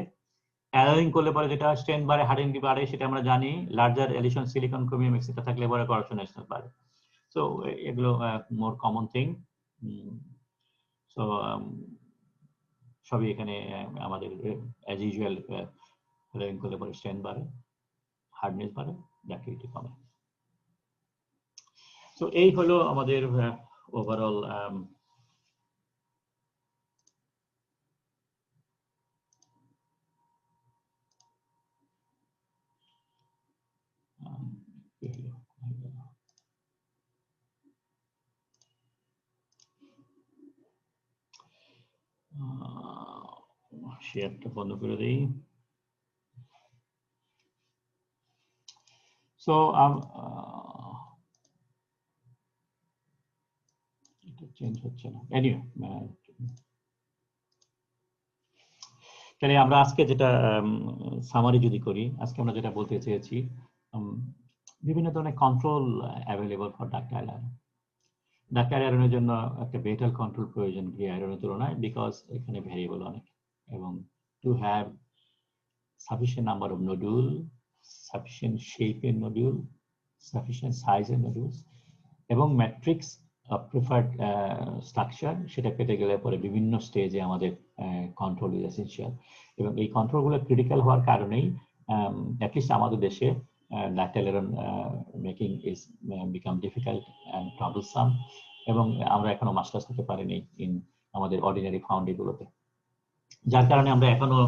অ্যালোয়িং করলে পরে যেটা স্ট্রেংথ বাড়ে, হার্ডেনিটি বাড়ে, সেটা আমরা জানি। Larger addition silicon chromium etcetera থাকলে পরে করপশন বাড়ে। সো এগুলো মোর কমন থিং। সো সবই এখানে আমাদের অ্যাজ ইউজুয়াল, অ্যালোয়িং করলে পরে স্ট্রেংথ বাড়ে, হার্ডনেস বাড়ে, ডাক্টিলিটি কমে। সো এই হলো আমাদের ওভারঅল শেয়ারটা বন্ধ করে দেই। সো এটা চেঞ্জ হচ্ছে না। এনিওয়ে, তাহলে আমরা আজকে যেটা সামারি যদি করি, আজকে আমরা যেটা বলতে চেয়েছি, বিভিন্ন ধরনের কন্ট্রোল অ্যাভেলেবল ফর ডাক্টাইল আয়রন। ডাক্টাইল আয়রনের জন্য একটা বেটার কন্ট্রোল প্রয়োজন গ্রে আয়রনের তুলনায়, বিকজ এখানে ভ্যারিয়েবল অনেক, এবং to have sufficient number of nodule, sufficient shape in nodule, sufficient size in nodules, এবং ম্যাট্রিক্স প্রিফার্ড স্ট্রাকচার সেটা পেতে গেলে পরে বিভিন্ন স্টেজে আমাদের কন্ট্রোল ইজ এসেনশিয়াল। এবং এই কন্ট্রোলগুলো ক্রিটিক্যাল হওয়ার কারণেই অ্যাটলিস্ট আমাদের দেশে ডাক্টাইল iron making is become difficult and troublesome, এবং আমরা এখনো মাস্টার্স হতে পারিনি ইন আমাদের অর্ডিনারি ফাউন্ডেগুলোতে, যার কারণে আমরা এখনো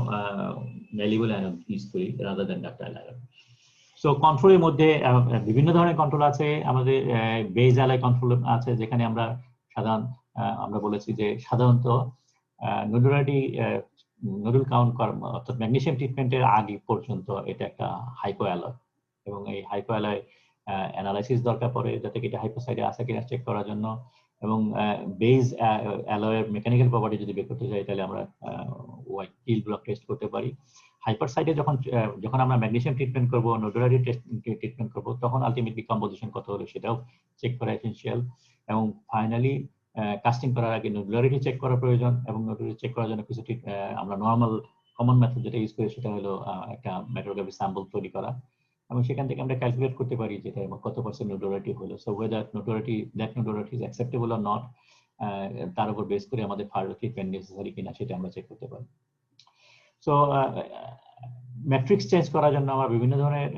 ভ্যালুয়েবল আয়রন ইউজ করি রাদার দ্যান ডাক্টাইল আয়রন। সো কন্ট্রোলের মধ্যে বিভিন্ন ধরনের কন্ট্রোল আছে। আমাদের বেজ অ্যালয় কন্ট্রোল আছে, যেখানে আমরা আমরা বলেছি যে সাধারণত নোডুল কাউন্ট অর্থাৎ ম্যাগনেসিয়াম ট্রিটমেন্টের আগে পর্যন্ত এটা একটা হাইপো অ্যালয়, এবং এই হাইপো অ্যালয় অ্যানালাইসিস দরকার পড়ে যাতে এটা হাইপোসাইডে আছে কিনা চেক করার জন্য, এবং বেজ অ্যালয়ের মেকানিক্যাল প্রপার্টি যদি বের করতে চাই তাহলে আমরা কিল ব্লক টেস্ট করতে পারি। হাইপার সাইডে যখন আমরা ম্যাগনেসিয়াম ট্রিটমেন্ট করবো, নোডুলারি ট্রিটমেন্ট করবো, তখন আলটিমেটলি কম্পোজিশন কত হলো সেটাও চেক করা এসেনশিয়াল। এবং ফাইনালি কাস্টিং করার আগে নোডুলারিটি চেক করা প্রয়োজন, এবং নোডুলারিটি চেক করার জন্য কিছু আমরা নর্মাল কমন মেথড যেটা ইউজ করি সেটা হলো একটা মেট্রোগ্রাফি স্যাম্পল তৈরি করা, এবং সেখান থেকে আমরা ক্যালকুলেট করতে পারি যেটা কত পার্সেন্ট নোডুলারিটি হলো। So whether nodularity is acceptable or not, তার উপর বেস করে আমাদের ফার্দার ট্রিটমেন্ট নেসেসারি কিনা সেটা আমরা চেক করতে পারি। সো ম্যাট্রিক্স চেঞ্জ করার জন্য আমরা বিভিন্ন ধরনের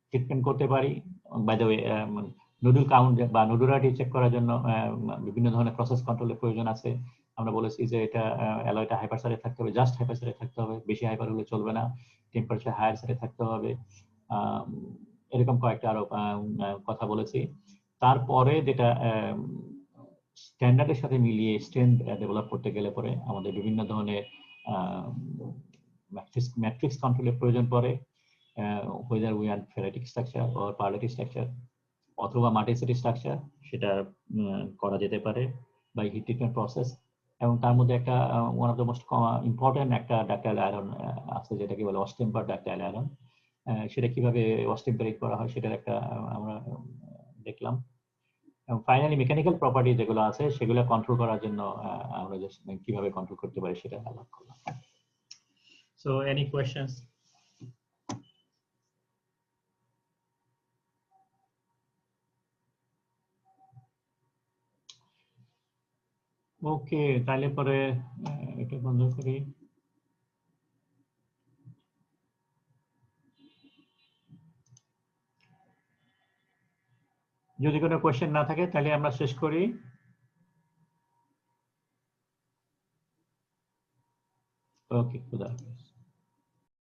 ট্রিটমেন্ট করতে পারি। By the way, nodule count বা নোডুলারিটি চেক করার জন্য বিভিন্ন ধরনের প্রসেস কন্ট্রোলের প্রয়োজন আছে। আমরা বলেছি যে এটা অ্যালয়টা হাইপার সাইডে থাকতে হবে, জাস্ট হাইপার সাইডে থাকতে হবে, বেশি হাইপার হলে চলবে না, টেম্পারেচার হায়ার সাইডে থাকতে হবে, এরকম কয়েকটা আরো কথা বলেছি। তারপরে যেটা স্ট্যান্ডার্ডের সাথে মিলিয়ে স্ট্রেন্থ ডেভেলপ করতে গেলে পরে আমাদের বিভিন্ন ধরনের ম্যাট্রিক্স কন্ট্রোলের প্রয়োজন পড়ে, whether we want ferritic structure or parallelic structure অথবা মাল্টিসেটি স্ট্রাকচার, সেটা করা যেতে পারে বাই হিট ট্রিটমেন্ট প্রসেস। এবং তার মধ্যে একটা one of the most important একটা ডাক্টাইল আয়রন আছে যেটাকে বলে অস্টেম্পার ডাক্টাইল আয়রন। সেটা কিভাবে অস্টেম্পারেট করা হয় সেটার একটা আমরা দেখলাম। এবং ফাইনালি মেকানিক্যাল প্রপার্টি যেগুলো আছে সেগুলো কন্ট্রোল করার জন্য আমরা কিভাবে কন্ট্রোল করতে পারি সেটা আলাপ করলাম। So any questions? ওকে, তাহলে পরে এটা বন্ধ করি। যদি কোনো কোয়েশ্চেন না থাকে তাহলে আমরা শেষ করি। ওকে, খুদা হাফেজ।